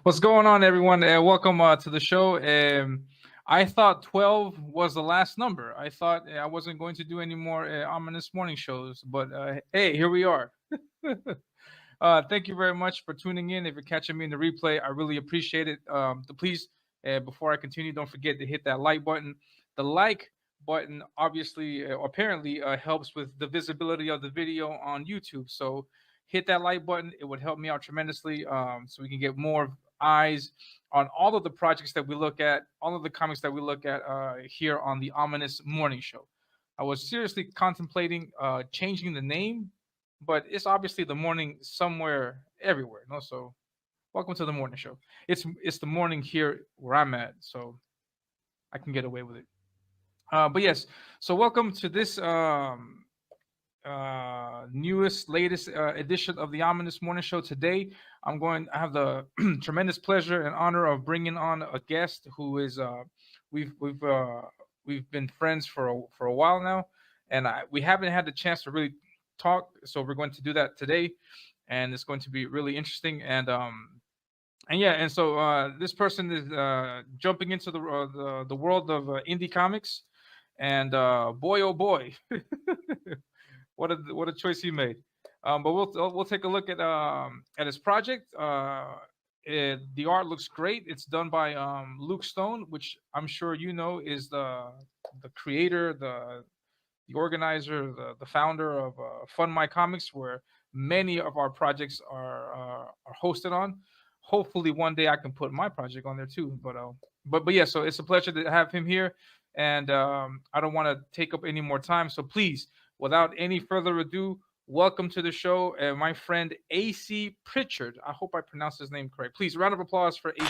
What's going on, everyone? Welcome to the show. I thought 12 was the last number. I thought I wasn't going to do any more ominous morning shows, but hey, here we are. Thank you very much for tuning in. If you're catching me in the replay, I really appreciate it. Please, before I continue, don't forget to hit that like button. The like button obviously, apparently, helps with the visibility of the video on YouTube. So hit that like button. It would help me out tremendously, so we can get more eyes on all of the projects that we look at, all of the comics that we look at here on the Ominous Morning Show. I was seriously contemplating changing the name, but it's obviously the morning somewhere everywhere. No, so welcome to the morning show. It's the morning here where I'm at, so I can get away with it. But yes, so welcome to this newest, latest edition of the Ominous Morning Show. Today, I have the tremendous pleasure and honor of bringing on a guest who is we've we've uh, we've been friends for a while now, and we haven't had the chance to really talk. So we're going to do that today, and it's going to be really interesting. And yeah, and so this person is jumping into the world of indie comics, and boy oh boy, what a choice he made. But we'll take a look at his project. The art looks great. It's done by Luke Stone, which I'm sure you know is the creator, the organizer, the founder of Fun My Comics, where many of our projects are hosted on. Hopefully, one day I can put my project on there too. But yeah, so it's a pleasure to have him here, and I don't want to take up any more time. So please, without any further ado, welcome to the show, my friend AC Pritchard. I hope I pronounced his name correct. Please, round of applause for AC.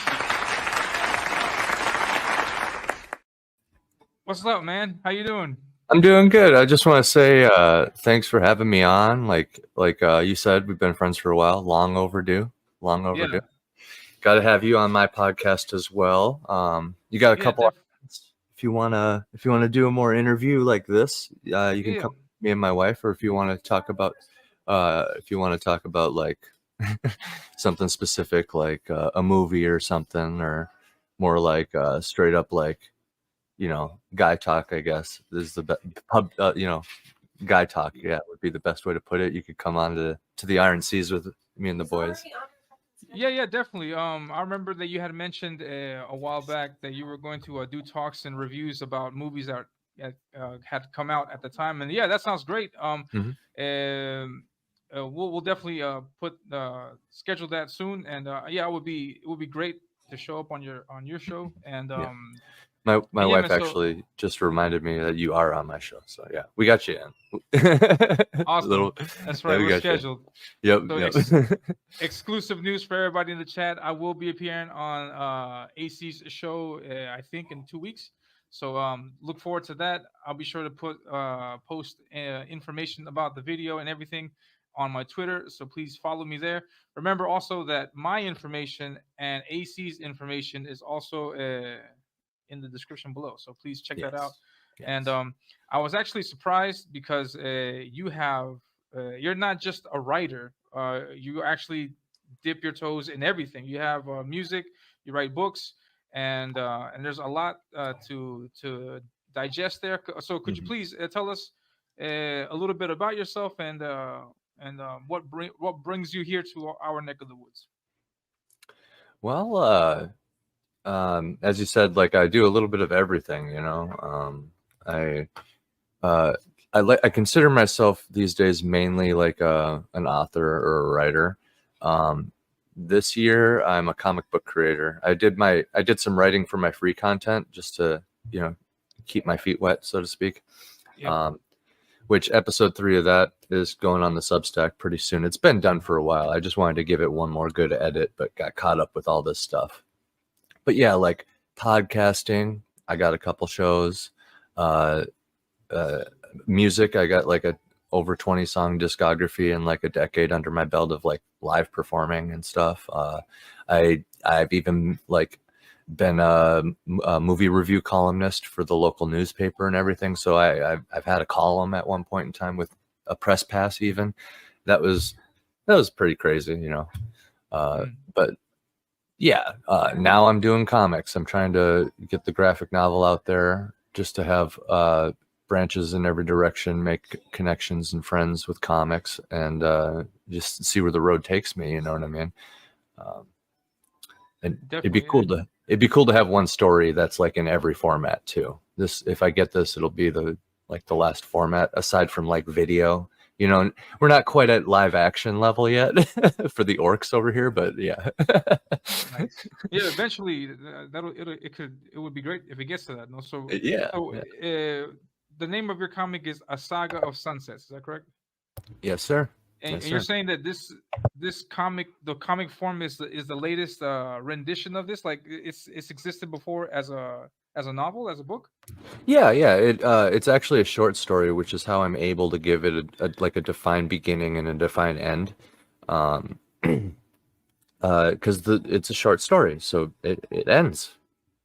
What's up, man? How you doing? I'm doing good. I just want to say thanks for having me on. Like you said, we've been friends for a while. Long overdue. Long overdue. Yeah. Got to have you on my podcast as well. You got a Yeah, couple of minutes if you wanna do a more interview like this. You can Yeah. come with me and my wife, or if you want to talk about like something specific, like a movie or something, or more like straight up like guy talk, I guess is the pub, guy talk. Yeah, would be the best way to put it. You could come on to the Iron Seas with me and the boys. Yeah, definitely. I remember that you had mentioned a while back that you were going to do talks and reviews about movies that had come out at the time, and yeah, that sounds great. Mhm. Um, we'll definitely put schedule that soon, and yeah, it would be great to show up on your show, and Yeah. My yeah, wife man. So actually just reminded me that you are on my show, so yeah, we got you in. awesome. Little, That's yeah, right. we We're got you. scheduled. Yep, So yep. exclusive news for everybody in the chat. I will be appearing on AC's show, I think in 2 weeks. So look forward to that. I'll be sure to post information about the video and everything on my Twitter. So please follow me there. Remember also that my information and AC's information is also in the description below. So please check that out. Yes, And yes. I was actually surprised because you're not just a writer. You actually dip your toes in everything. You have music, you write books, and there's a lot to digest there. So could you Mhm. please tell us a little bit about yourself and what brings you here to our neck of the woods? Well, as you said, like I do a little bit of everything. I uh, I consider myself these days mainly like an author or a writer. Um, this year, I'm a comic book creator. I did some writing for my free content just to you know keep my feet wet, so to speak. Yep. Um, which episode 3 of that is going on the Substack pretty soon. It's been done for a while. I just wanted to give it one more good edit, but got caught up with all this stuff. But yeah, like podcasting, I got a couple shows. Uh, uh, Music, I got like a over 20 song discography and like a decade under my belt of like live performing and stuff. I've even like been a movie review columnist for the local newspaper and everything. So I've had a column at one point in time with a press pass even. That was pretty crazy. Mm. But Yeah, now I'm doing comics. I'm trying to get the graphic novel out there just to have branches in every direction, make connections and friends with comics, and just see where the road takes me. You know what I mean? Um, and Definitely. it'd be cool to have one story that's like in every format too. This, if I get this, it'll be the like the last format aside from like video. You know, we're not quite at live action level yet for the orcs over here, but yeah. Nice. Yeah, eventually it would be great if it gets to that. No, Yeah, so yeah. the name of your comic is A Saga of Sunsets. Is that correct? Yes, sir. And, Yes, and you're sir. saying that this comic, the comic form is the latest rendition of this. Like it's existed before as a novel, as a book. Yeah, yeah. It's actually a short story, which is how I'm able to give it like a defined beginning and a defined end. Um, because it's a short story, so it ends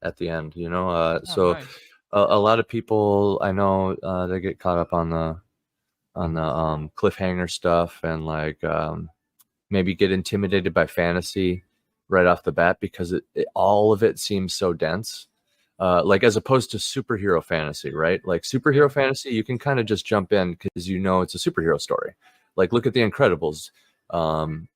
at the end. You know, Oh, so nice. a lot of people I know they get caught up on the cliffhanger stuff and like maybe get intimidated by fantasy right off the bat because all of it seems so dense. Like as opposed to superhero fantasy, right? Like Yeah. superhero fantasy, you can kind of just jump in because you know it's a superhero story. Like look at the Incredibles. Um,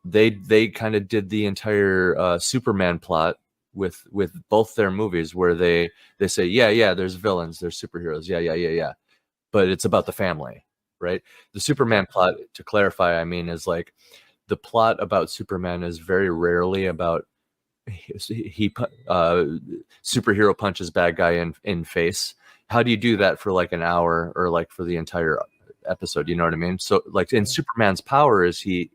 they kind of did the entire Superman plot with both their movies where they say yeah there's villains, there's superheroes, yeah, but it's about the family, right? The Superman Exactly. plot, to clarify, I mean, is like the plot about Superman is very rarely about he superhero punches bad guy in face. How do you do that for like an hour or like for the entire episode? You know what I mean? So like in Yeah. Superman's power is he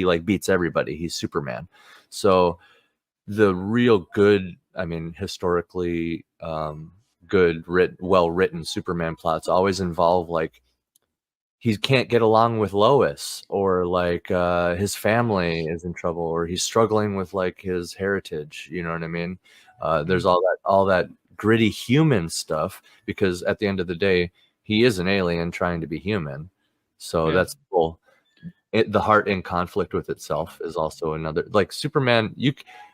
like beats everybody. He's Superman. So the real good, I mean, historically well written Superman plots always involve like he can't get along with Lois or like his family is in trouble or he's struggling with like his heritage, you know what I mean? There's Mhm. all that gritty human stuff because at the end of the day he is an alien trying to be human, so Yeah. that's cool. The heart in conflict with itself is also another, like Superman,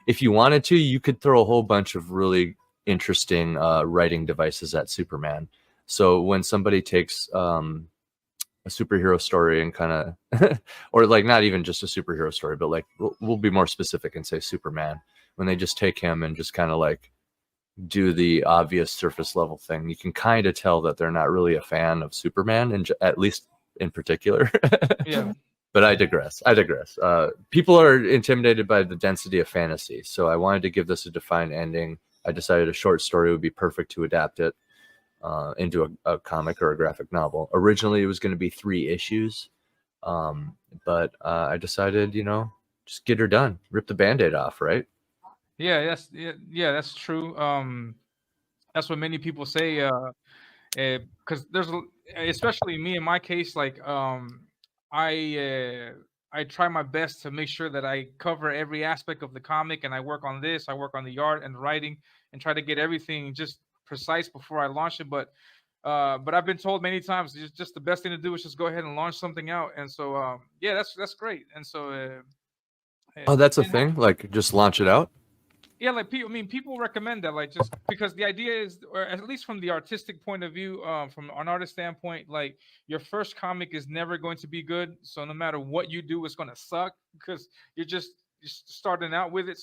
if you wanted to you could throw a whole bunch of really interesting writing devices at Superman. So when somebody takes a superhero story and kind of or like not even just a superhero story but like we'll be more specific and say Superman, when they just take him and just kind of like do the obvious surface level thing, you can kind of tell that they're not really a fan of Superman and at least in particular. Yeah. But I digress. People are intimidated by the density of fantasy, so I wanted to give this a defined ending. I decided a short story would be perfect to adapt it into a comic or a graphic novel. Originally, it was going to be 3 issues, but I decided, just get her done, rip the band-aid off, right? That's true. That's what many people say. Because especially me in my case, like I uh, I try my best to make sure that I cover every aspect of the comic, and I work on this, I work on the art and the writing, and try to get everything just precise before I launch it. But I've been told many times just the best thing to do is just go ahead and launch something out, and so yeah, that's great. And so Oh, that's a and thing. Like, just launch it out. yeah, like people, I mean, people recommend that, like, just because the idea is, or at least from the artistic point of view, from an artist standpoint, like your first comic is never going to be good. So no matter what you do, it's going to suck because you're just starting out with it.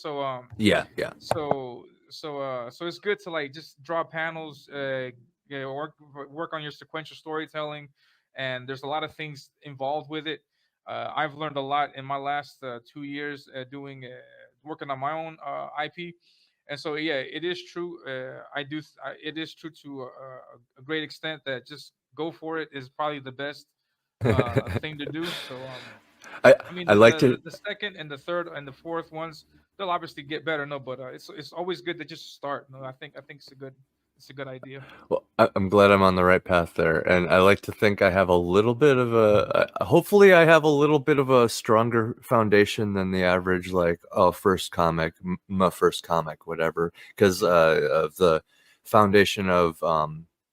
Yeah, yeah. So it's good to like just draw panels, yeah, work on your sequential storytelling, and there's a lot of things involved with it. I've learned a lot in my last 2 years doing working on my own IP, and so yeah, it is true. It is true to a great extent that just go for it is probably the best thing to do. I I mean, I like to. the second and the third and the fourth ones, they'll obviously get better. No, but it's always good to just start. No, I think it's a good idea. Well, I'm glad I'm on the right path there, and I like to think I have a little bit of hopefully, I have a little bit of a stronger foundation than the average, like, oh, first comic, my first comic, whatever, because Yeah, of the foundation of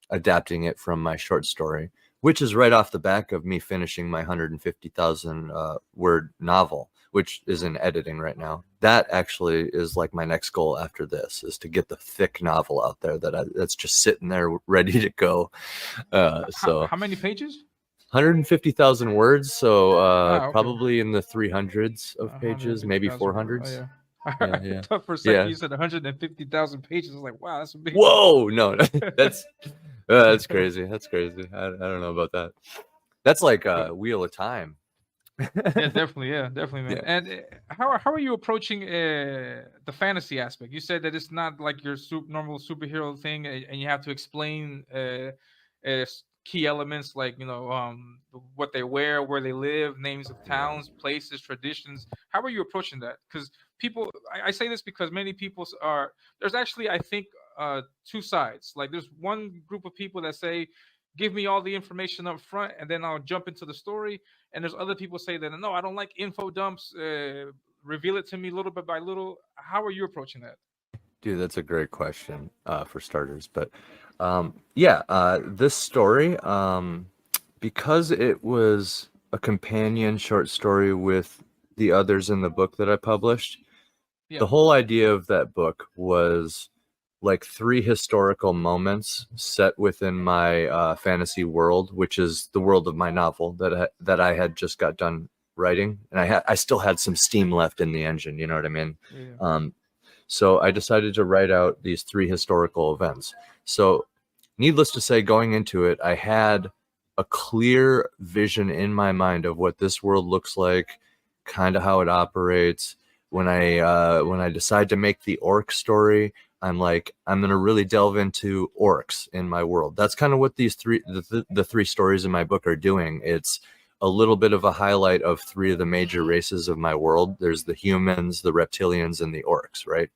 adapting it from my short story, which is right off the back of me finishing my 150,000 word novel, which is in editing right now. That actually is like my next goal after this, is to get the thick novel out there that's just sitting there ready to go. So How many pages? 150,000 words, so Okay. probably in the 300s of pages, maybe 150,000 words. Oh 400s. yeah. Yeah, I yeah, thought for a second yeah. you said 150,000 pages. I was like, wow, that's a big book. Whoa, no, that's crazy. That's crazy. I don't know about that. That's like But Wheel of Time. yeah, definitely, man. Yeah. And how are you approaching the fantasy aspect? You said that it's not like your normal superhero thing, and you have to explain key elements like what they wear, where they live, names of Yeah. towns, places, traditions. How are you approaching that? Because people, I say this because many people are. There's actually, I think, two sides. Like there's one group of people that say, "Give me all the information up front, and then I'll jump into the story." And there's other people say that no, I don't like info dumps. Reveal it to me little bit by little. How are you approaching that? Dude, that's a great question for starters. But yeah, this story, because it was a companion short story with the others in the book that I published, Yeah. the whole idea of that book was like 3 historical moments set within my fantasy world, which is the world of my novel that I had just got done writing, and I still had some steam left in the engine. You know what I mean? Yeah. So I decided to write out these 3 historical events. So, needless to say, going into it, I had a clear vision in my mind of what this world looks like, kind of how it operates. When I decide to make the orc story, I'm like, I'm gonna really delve into orcs in my world. That's kind of what these the 3 stories in my book are doing. It's a little bit of a highlight of 3 of the major races of my world. There's the humans, the reptilians, and the orcs, right?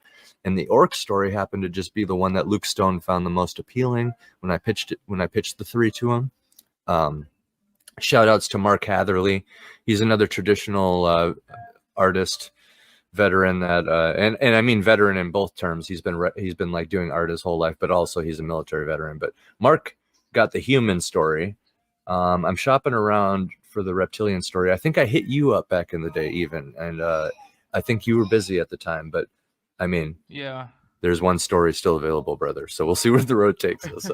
And the orc story happened to just be the one that Luke Stone found the most appealing when I pitched the 3 to him. Shout outs to Mark Hatherley. He's another traditional artist veteran that and I mean veteran in both terms. He's been like doing art his whole life, but also he's a military veteran. But Mark got the human story. I'm shopping around for the reptilian story. I think I hit you up back in the day even, and I think you were busy at the time, but I mean, Yeah. there's one story still available, brother. So we'll see where the road takes us.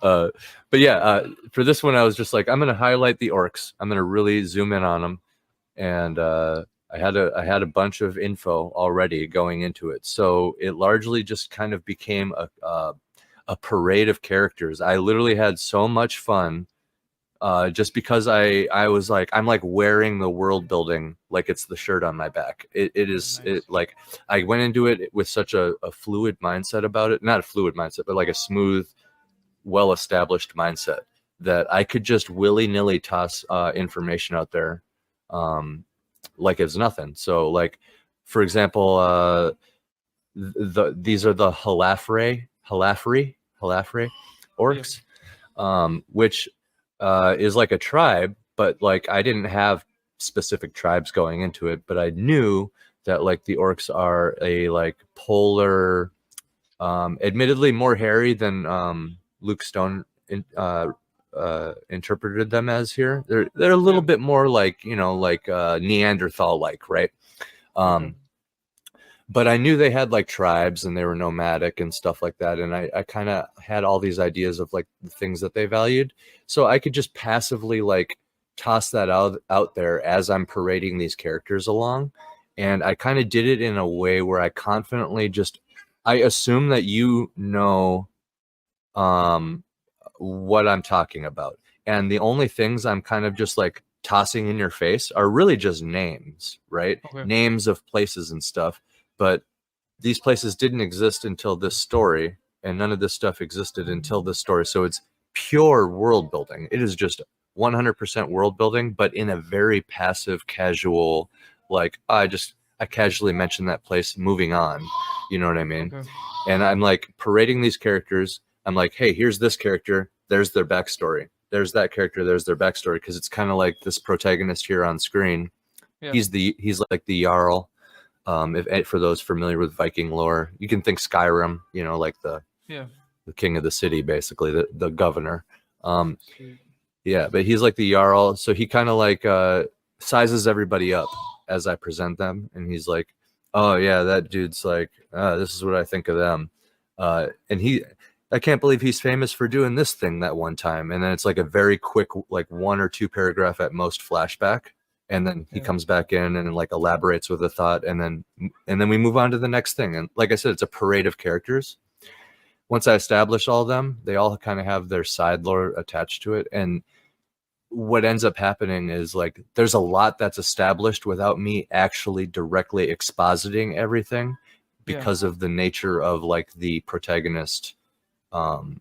But yeah, for this one, I was just like, I'm going to highlight the orcs. I'm going to really zoom in on them. And I had a bunch of info already going into it. So it largely just kind of became a parade of characters. I literally had so much fun just because I was like, I'm like wearing the world building like it's the shirt on my back. It is Nice. like I went into it with such a fluid mindset about it. Not a fluid mindset, but like a smooth, well established mindset that I could just willy nilly toss information out there like it's nothing. So like, for example, these are the Halafre orcs, which is like a tribe, but like I didn't have specific tribes going into it, but I knew that like the orcs are a like polar, admittedly more hairy than Luke Stone interpreted them as here. They're a little bit more like, you know, like Neanderthal like, right? But I knew they had like tribes and they were nomadic and stuff like that. And I kind of had all these ideas of like the things that they valued. So I could just passively like toss that out there as I'm parading these characters along. And I kind of did it in a way where I confidently I assume that you know what I'm talking about. And the only things I'm kind of just like tossing in your face are really just names, right? Okay. Names of places and stuff. But these places didn't exist until this story, and none of this stuff existed until this story. So it's pure world building. It is just 100% world building, but in a very passive, casual, like I casually mentioned that place, moving on. You know what I mean? Okay. And I'm like parading these characters. I'm like, hey, here's this character. There's their backstory. There's that character. There's their backstory. Because it's kind of like this protagonist here on screen. Yeah. He's like the Jarl. If for those familiar with Viking lore, you can think Skyrim, you know, like the king of the city, basically the governor. Yeah, but he's like the Jarl, so he kind of like sizes everybody up as I present them, and he's like, oh yeah, that dude's like, this is what I think of them. And I can't believe he's famous for doing this thing that one time. And then it's like a very quick, like 1 or 2 paragraph at most flashback. And then he comes back in and like elaborates with a thought. And then we move on to the next thing. And like I said, it's a parade of characters. Once I establish all of them, they all kind of have their side lore attached to it. And what ends up happening is like there's a lot that's established without me actually directly expositing everything because of the nature of like the protagonist kind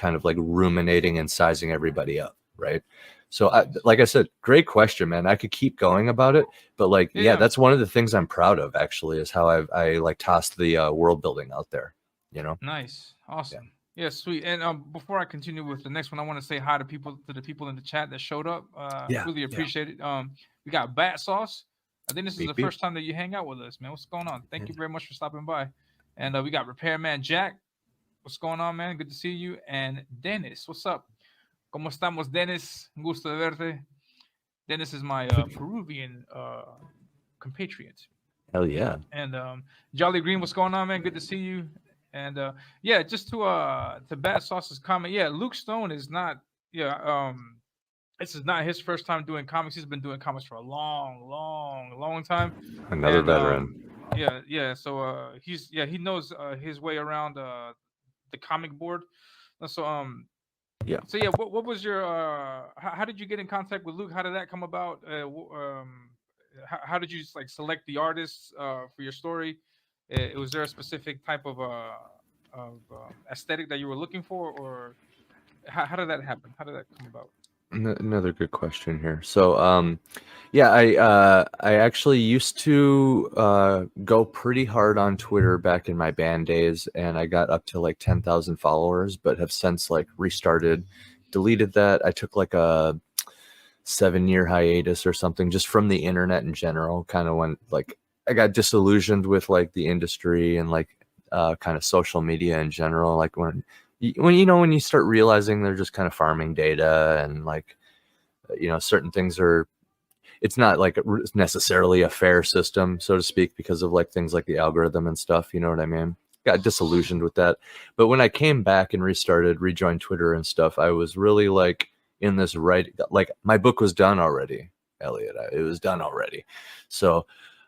of like ruminating and sizing everybody up, right? So like I said, great question, man. I could keep going about it, but like that's one of the things I'm proud of actually, is how I like tossed the world building out there, you know. Nice. Awesome. Yeah, sweet. And before I continue with the next one, I want to say hi to the people in the chat that showed up. Really appreciate it. We got Bat Sauce. I think this is the first time that you hang out with us, man. What's going on? Thank you very much for stopping by. And we got Repairman Jack. What's going on, man? Good to see you. And Dennis, what's up? ¿Cómo estamos, Dennis? Gusto de verte. Dennis is my Peruvian compatriot. Hell yeah. And Jolly Green, what's going on, man? Good to see you. And just to Bat Sauce's comment, Luke Stone is not this is not his first time doing comics. He's been doing comics for a long time. Another veteran. So he knows his way around the comic board. So what was your how did you get in contact with Luke? How did that come about? How did you like select the artists for your story? Was there a specific type of aesthetic that you were looking for, or how did that happen? How did that come about? Another good question here. So, I actually used to go pretty hard on Twitter back in my band days, and I got up to like 10,000 followers, but have since like restarted, deleted that. I took like a 7-year hiatus or something just from the internet in general, kind of when like I got disillusioned with like the industry and like kind of social media in general. Like when you start realizing they're just kind of farming data and like, certain things it's not like necessarily a fair system, so to speak, because of like things like the algorithm and stuff. You know what I mean? Got disillusioned with that. But when I came back and rejoined Twitter and stuff, I was really like in this like my book was done already, Elliot. It was done already. So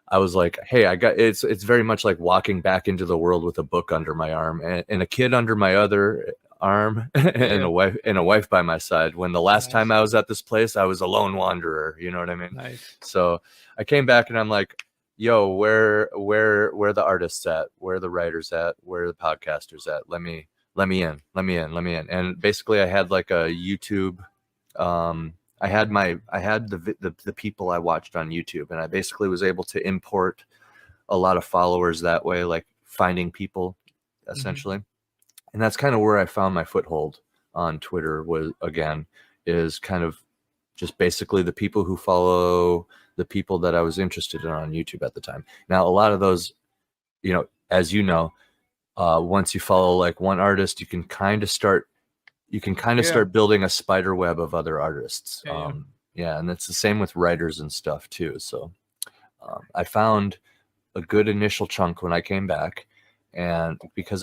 I was like, hey, it's very much like walking back into the world with a book under my arm and a kid under my other arm and a wife by my side. When the last time I was at this place, I was a lone wanderer. You know what I mean? Nice. So I came back and I'm like, yo, where the artists at? Where are the writers at? Where are the podcasters at? Let me in. And basically I had like a YouTube, I had the people I watched on YouTube, and I basically was able to import a lot of followers that way, like finding people essentially. And that's kind of where I found my foothold on Twitter is kind of just basically the people who follow the people that I was interested in on YouTube at the time. Now, a lot of those, as once you follow like one artist, you can kind of start building a spider web of other artists. And it's the same with writers and stuff too. So I found a good initial chunk when I came back, and because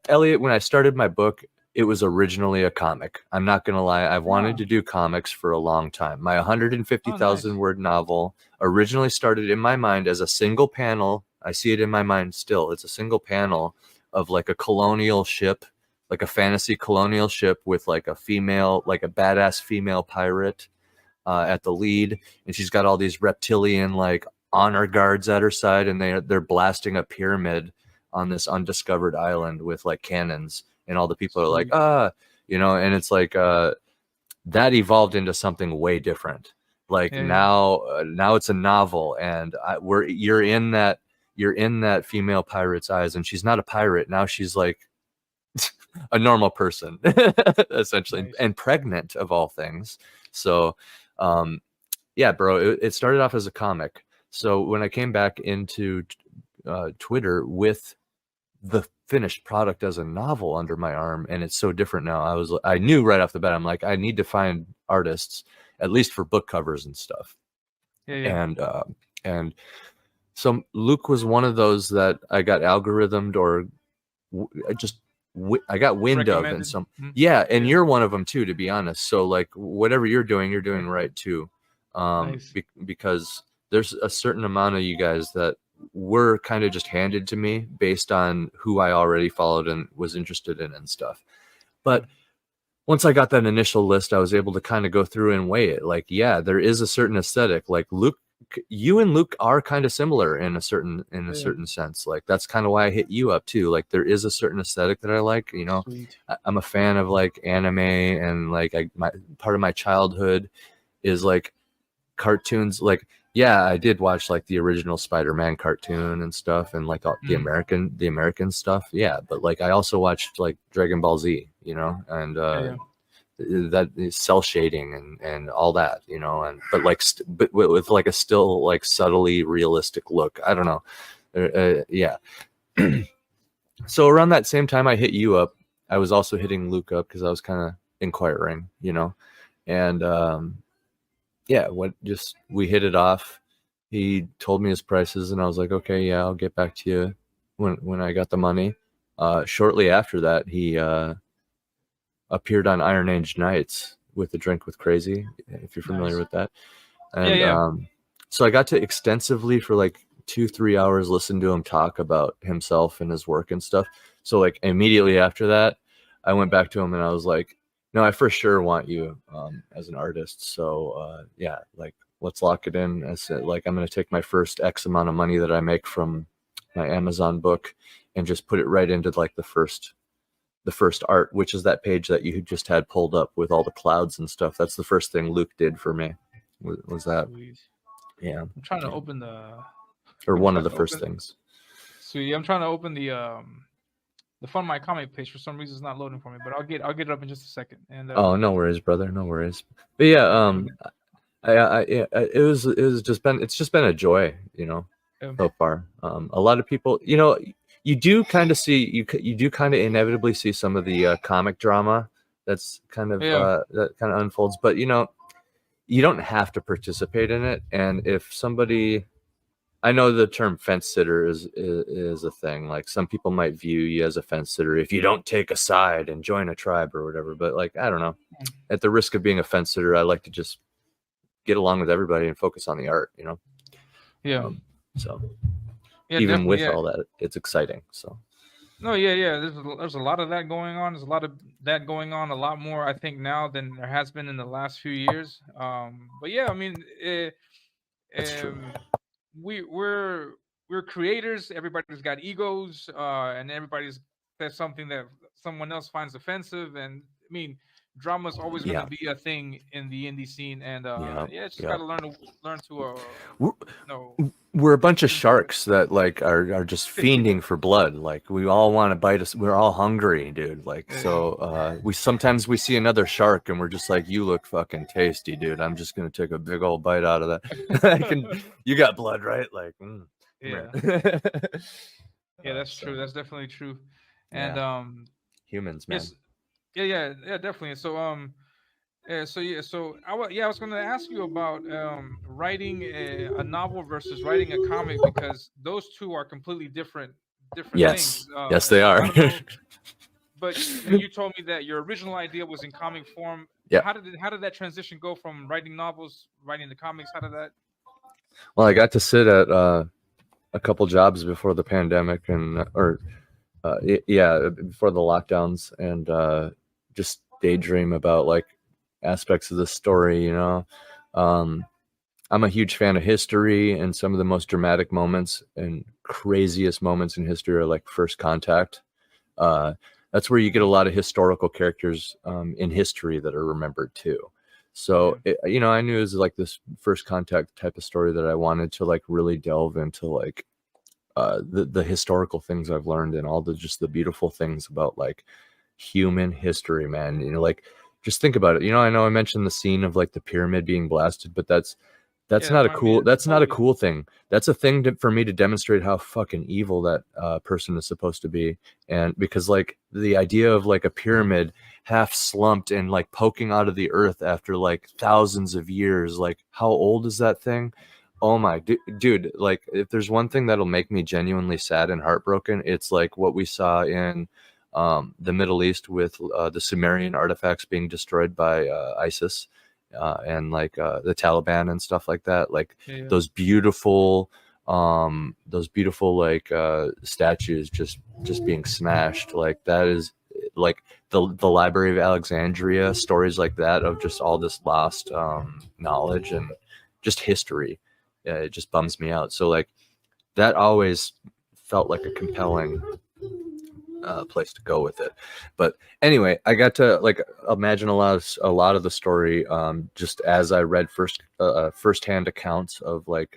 Elliot, when I started my book, it was originally a comic. I'm not going to lie. I've wanted to do comics for a long time. My 150,000 word novel originally started in my mind as a single panel. I see it in my mind still. It's a single panel of like a colonial ship, like a fantasy colonial ship with like a badass female pirate at the lead, and she's got all these reptilian like honor guards at her side, and they're blasting a pyramid on this undiscovered island with like cannons, and all the people are like and it's like that evolved into something way different. Like now it's a novel, and you're in that female pirate's eyes, and she's not a pirate now. She's like a normal person, essentially, and pregnant of all things. So, bro, it started off as a comic. So when I came back into Twitter with the finished product as a novel under my arm, and it's so different now, I knew right off the bat, I'm like, I need to find artists. at least for book covers and stuff. Yeah. And so Luke was one of those that I got algorithmed or I got wind of, and some and you're one of them too, to be honest. So like whatever you're doing right too, Nice. because there's a certain amount of you guys that were kind of just handed to me based on who I already followed and was interested in and stuff. But once I got that initial list, I was able to kind of go through and weigh it. Like, yeah, there is a certain aesthetic. Like Luke, you and Luke are kind of similar in a certain sense. Like that's kind of why I hit you up too. Like there is a certain aesthetic that I like. You know, I'm a fan of like anime, and like part of my childhood is like cartoons. Like, yeah, I did watch like the original Spider-Man cartoon and stuff, and like the American stuff. Yeah, but like I also watched like Dragon Ball Z, you know, and that is cell shading and all that, you know, and but with like a still like subtly realistic look. I don't know. Yeah. So around that same time I hit you up, I was also hitting Luke up because I was kind of inquiring, you know, and we hit it off. He told me his prices and I was like, okay, yeah, I'll get back to you when I got the money. Shortly after that, he appeared on Iron Age Nights with A Drink with Crazy, if you're familiar with that. And so I got to extensively for like 2-3 hours listen to him talk about himself and his work and stuff. So like immediately after that, I went back to him and I was like, no, I for sure want you as an artist. So yeah, like let's lock it in. I said, like, I'm going to take my first X amount of money that I make from my Amazon book and just put it right into like the first art, which is that page that you just had pulled up with all the clouds and stuff. That's the first thing Luke did for me. Was that? Sweet. Yeah. I'm trying to open one of the first things. Sweet. I'm trying to open the Fund My Comic page. For some reason it's not loading for me, but I'll get it up in just a second. And oh, no worries, brother. No worries. But yeah, it's just been a joy, you know, so far. A lot of people, you know, you do kind of inevitably see some of the comic drama that's kind of that kind of unfolds, but you know, you don't have to participate in it. And if somebody, I know the term fence sitter is a thing. Like some people might view you as a fence sitter if you don't take a side and join a tribe or whatever. But like, I don't know. At the risk of being a fence sitter, I like to just get along with everybody and focus on the art, you know? Yeah. So even with all that, it's exciting. So. No, yeah. There's a lot of that going on. There's a lot of that going on, a lot more, I think, now than there has been in the last few years. But yeah, I mean, That's true. We're creators. Everybody's got egos, and everybody's says something that someone else finds offensive. And I mean, drama's always going to be a thing in the indie scene, and it's just got to learn to we're a bunch of sharks that like are just fiending for blood. Like we all want to bite us. We're all hungry, dude. Like so we sometimes see another shark and we're just like, you look fucking tasty, dude. I'm just gonna take a big old bite out of that. You got blood, right? Like yeah. That's true. That's definitely true. And humans, man. Yeah, definitely. So I was going to ask you about writing a novel versus writing a comic, because those two are completely different things. Yes, they are. But you told me that your original idea was in comic form. Yeah. How did that transition go from writing novels, writing the comics? How did that? Well, I got to sit at a couple jobs before the pandemic before the lockdowns, and just daydream about like aspects of the story, you know. I'm a huge fan of history, and some of the most dramatic moments and craziest moments in history are like First Contact. That's where you get a lot of historical characters in history that are remembered too. So I knew it was like this First Contact type of story that I wanted to like really delve into, like the historical things I've learned and all the beautiful things about like human history, man. You know, like just think about it. You know, I know I mentioned the scene of like the pyramid being blasted, but that's not a cool thing. That's a thing for me to demonstrate how fucking evil that person is supposed to be. And because like the idea of like a pyramid half slumped and like poking out of the earth after like thousands of years. Like, how old is that thing? Oh my dude, like if there's one thing that'll make me genuinely sad and heartbroken, it's like what we saw in the Middle East with the Sumerian artifacts being destroyed by ISIS and like the Taliban and stuff like that. Like Yeah. those beautiful like statues just being smashed. Like that is like the Library of Alexandria, stories like that of just all this lost knowledge and just history. It just bums me out. So like that always felt like a compelling place to go with it. But anyway, I got to like imagine a lot of the story just as I read firsthand accounts of like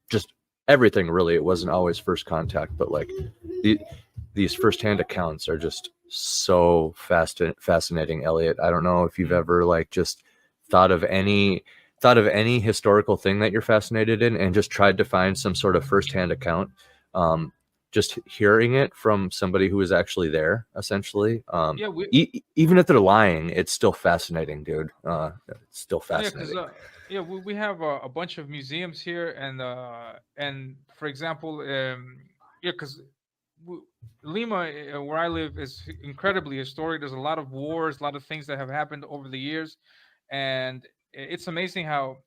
just everything. Really, it wasn't always first contact, but like these firsthand accounts are just so fascinating. Elliot, I don't know if you've ever like just thought of any historical thing that you're fascinated in and just tried to find some sort of firsthand account. Just hearing it from somebody who was actually there, essentially. Yeah, Even if they're lying, it's still fascinating, dude. It's still yeah, because fascinating. we have a bunch of museums here, and for example, yeah, because Lima, where I live, is incredibly historic. There's a lot of wars, a lot of things that have happened over the years, and it's amazing how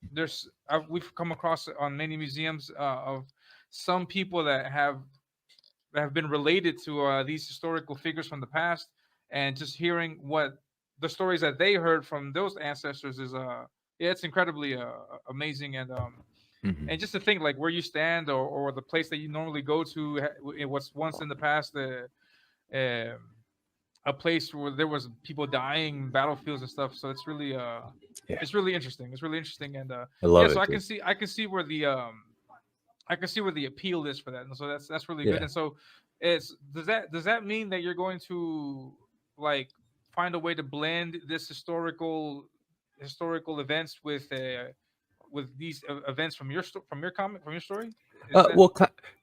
we've come across on many museums of some people that have been related to these historical figures from the past, and just hearing what the stories that they heard from those ancestors is yeah, it's incredibly amazing. And Mhm. just to think like where you stand, or the place that you normally go to, what's once in the past uh, a place where there was people dying, battlefields and stuff. So Yeah, it's really interesting. It's really interesting. And I yeah, love so it, dude. I can see where the I can see where the appeal is for that, and so that's really good. Yeah. And so, it's does that mean that you're going to like find a way to blend this historical events with these events from from your comic, from your story? Is that Well,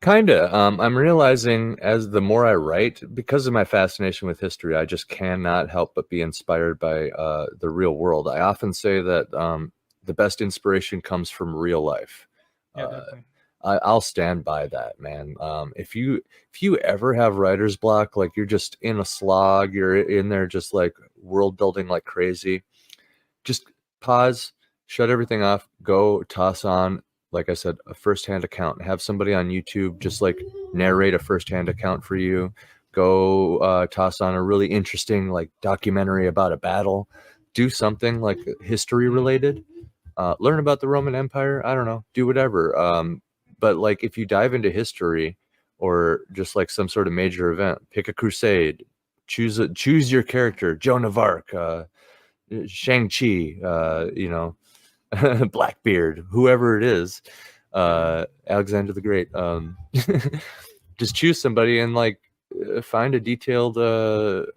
kind of. I'm realizing as the more I write, because of my fascination with history, I just cannot help but be inspired by the real world. I often say that the best inspiration comes from real life. yeah, Uh, definitely. I'll stand by that, man. If you ever have writer's block, like you're just in a slog, you're in there just like world building like crazy, just pause, shut everything off, go toss on, like I said, a firsthand account. Have somebody on YouTube just like narrate a firsthand account for you. Go toss on a really interesting like documentary about a battle. Do something like history Mm, related. Learn about the Roman Empire. I don't know. Do whatever. But like if you dive into history or just like some sort of major event, pick a crusade. Choose your character, Joan of Arc, Shang-Chi, Blackbeard, whoever it is, yeah, Alexander the Great. Just choose somebody and like find a detailed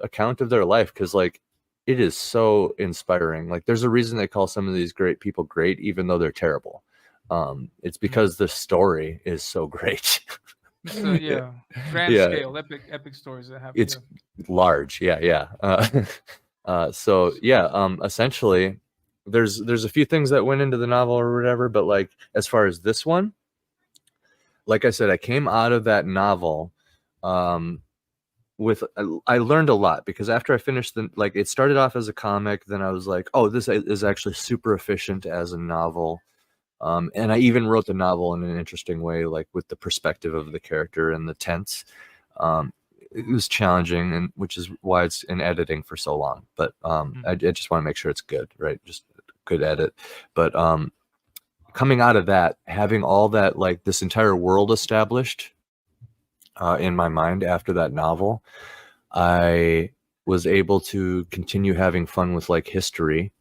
account of their life because like it is so inspiring. Like there's a reason they call some of these great people great, even though they're terrible. It's mm. because the story is so great. It's yeah, grand Yeah, scale, epic stories that happen. it's Yeah, large. Yeah. So yeah, essentially there's a few things that went into the novel or whatever, but like as far as this one, like I said, I came out of that novel um with I learned a lot because after I finished the like it started off as a comic, then I was like, oh, this is actually super efficient as a novel. And I even wrote the novel in an interesting way, like with the perspective of the character and the tense. Um, it was challenging, and which is why it's in editing for so long. But I just want to make sure it's good, right? Just good edit. But coming out of that, having all that, like this entire world established in my mind after that novel, I was able to continue having fun with like history.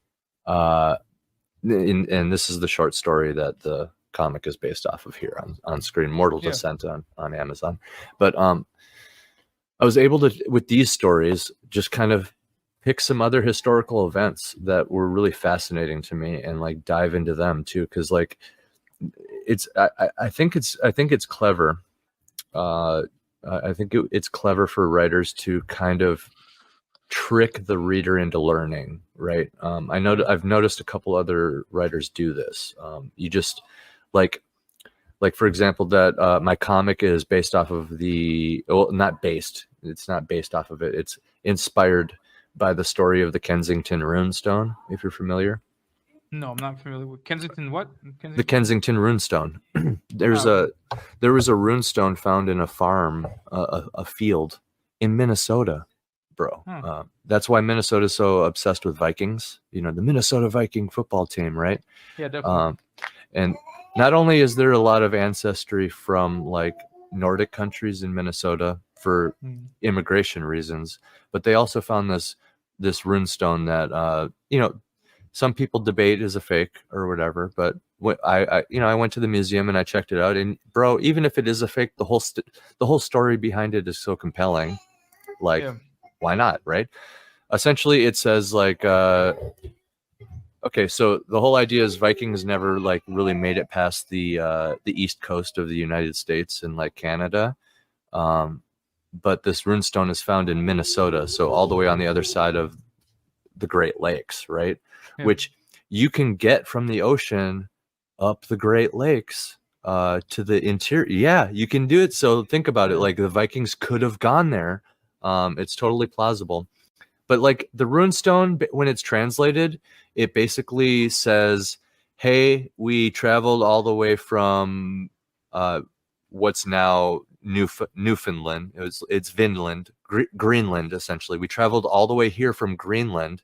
Uh, and this is the short story that the comic is based off of here on screen, Mortal yeah. Descent on Amazon. But I was able to, with these stories, just kind of pick some other historical events that were really fascinating to me and like dive into them too. Cause like I think it's clever. I think it's clever for writers to kind of trick the reader into learning, right? I know I've noticed a couple other writers do this. You just like for example, that my comic is based off of not based. It's not based off of it. It's inspired by the story of the Kensington Runestone, if you're familiar. No, I'm not familiar with Kensington. What? The Kensington? Kensington Runestone. Oh, okay. There was a runestone found in a farm, a field in Minnesota, bro. Huh. That's why Minnesota is so obsessed with Vikings. You know, the Minnesota Viking football team, right? Yeah, definitely. And not only is there a lot of ancestry from like Nordic countries in Minnesota for Mm. immigration reasons, but they also found this runestone that some people debate is a fake or whatever. But I went to the museum and I checked it out, and bro, even if it is a fake, the whole story behind it is so compelling. Like, Yeah. why not, right? Essentially, it says like okay, so the whole idea is Vikings never like really made it past the east coast of the United States and like Canada. But this runestone is found in Minnesota, so all the way on the other side of the Great Lakes, right? Yeah. Which you can get from the ocean up the Great Lakes to the interior. Yeah, you can do it. So think about it. Like the Vikings could have gone there. It's totally plausible. But like the runestone, when it's translated, it basically says, "Hey, we traveled all the way from what's now Newfoundland. It's Vinland, Greenland, essentially. We traveled all the way here from Greenland,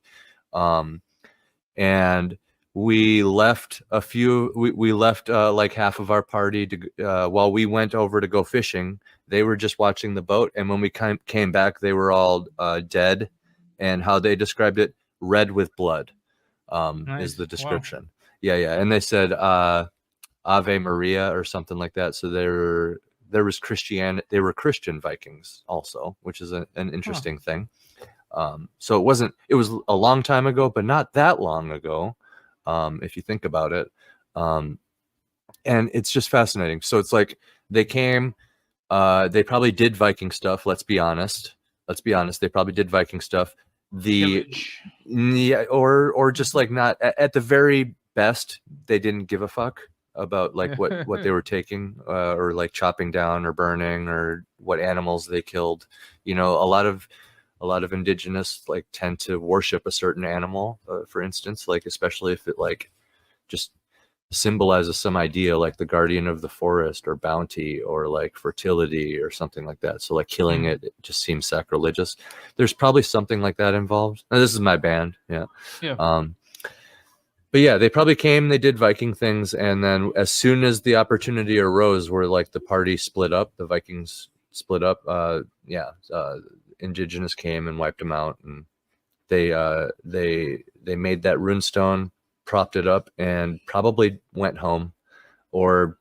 and we left we left like half of our party to while we went over to go fishing. They were just watching the boat, and when we came back, they were all dead." And how they described it, red with blood, is the Nice. Wow. description. Yeah. And they said Ave Maria or something like that. So there was Christian. They were Christian Vikings also, which is an interesting thing. So it was a long time ago, but not that long ago, if you think about it. And it's just fascinating. So it's like they came, they probably did Viking stuff. Let's be honest. They probably did Viking stuff. Pillage. Yeah, or just like not at the very best, they didn't give a fuck about like what they were taking, or like chopping down or burning or what animals they killed. You know, a lot of indigenous like tend to worship a certain animal, for instance, like especially if it like just symbolizes some idea like the guardian of the forest or bounty or like fertility or something like that. So like killing it just seems sacrilegious. There's probably something like that involved. Now, this is my band. Yeah. But yeah, they probably came, they did Viking things, and then as soon as the opportunity arose where like the party split up, the Vikings split up, indigenous came and wiped them out, and they made that runestone, propped it up, and probably went home. Or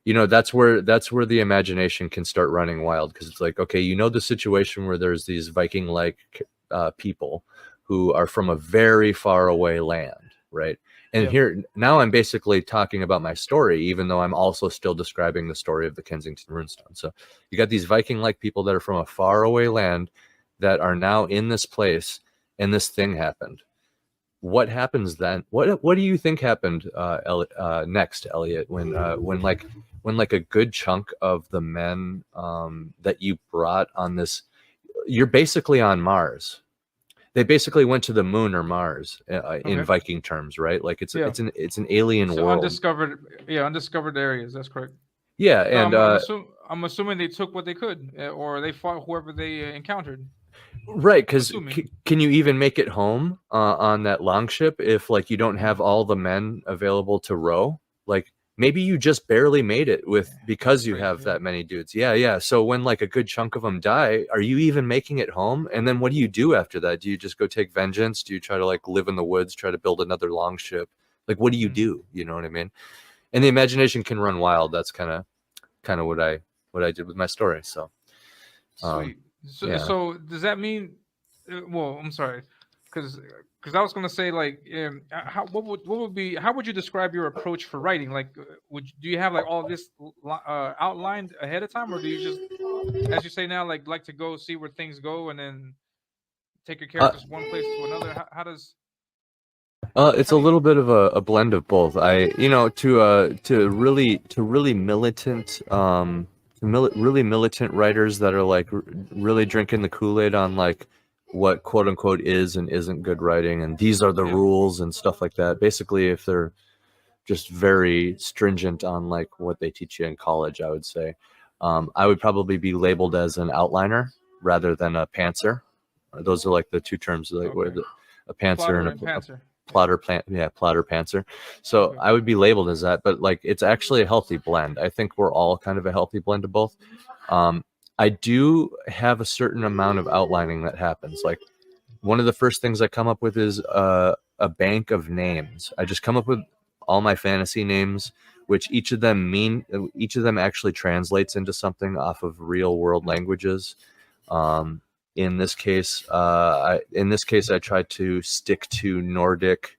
that's where the imagination can start running wild, because it's like, okay, the situation where there's these Viking like people who are from a very far away land, right? And here now I'm basically talking about my story, even though I'm also still describing the story of the Kensington Runestone. So you got these Viking like people that are from a far away land that are now in this place, and this thing happened. What happens then? What do you think happened next, Elliot? When a good chunk of the men that you brought on this, you're basically on Mars. They basically went to the moon or Mars in Viking terms, right? Like it's an alien world. Undiscovered areas. That's correct. Yeah, No, and I'm assuming they took what they could, or they fought whoever they encountered. Right, because can you even make it home on that longship if like you don't have all the men available to row? Like maybe you just barely made it because you have that many dudes. Yeah. So when like a good chunk of them die, are you even making it home? And then what do you do after that? Do you just go take vengeance? Do you try to like live in the woods, try to build another longship? Like what do you do? You know what I mean? And the imagination can run wild. That's kind of what I did with my story. So sweet. So does that mean? Well, I'm sorry, because I was gonna say like, what would be, how would you describe your approach for writing? Like, do you have like all this outlined ahead of time, or do you just, as you say now, like to go see where things go and then take your characters one place to another? How does It's how a do you? little bit of a blend of both. To really militant really militant writers that are like really drinking the Kool-Aid on like what quote unquote is and isn't good writing, and these are the Yeah. rules and stuff like that. Basically, if they're just very stringent on like what they teach you in college, I would say I would probably be labeled as an outliner rather than a pantser. Those are like the two terms, like Okay. a pantser Plotter and and a Panther. plotter plant, yeah, plotter pantser. So Okay. I would be labeled as that, but like it's actually a healthy blend. I think we're all kind of a healthy blend of both. um I do have a certain amount of outlining that happens. Like one of the first things I come up with is a bank of names. I just come up with all my fantasy names, which each of them actually translates into something off of real world languages. um in this case, I tried to stick to Nordic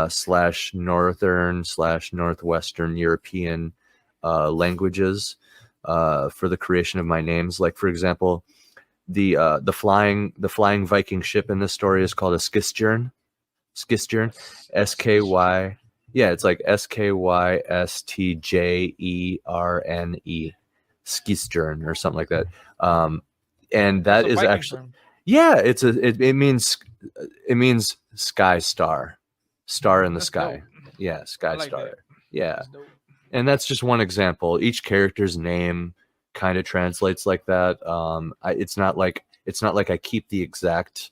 slash northern slash northwestern European languages for the creation of my names. Like for example, the flying Viking ship in this story is called a Skistjern. Skistjern, SKY. Yeah, it's like SKYSTJERNE, Skistjern or something like that. And That's that a is Viking actually, term. yeah, it means sky star in the That's dope. sky. Yeah, I sky like star. that. Yeah, That's dope. and that's just one example. Each character's name kind of translates like that. It's not like I keep the exact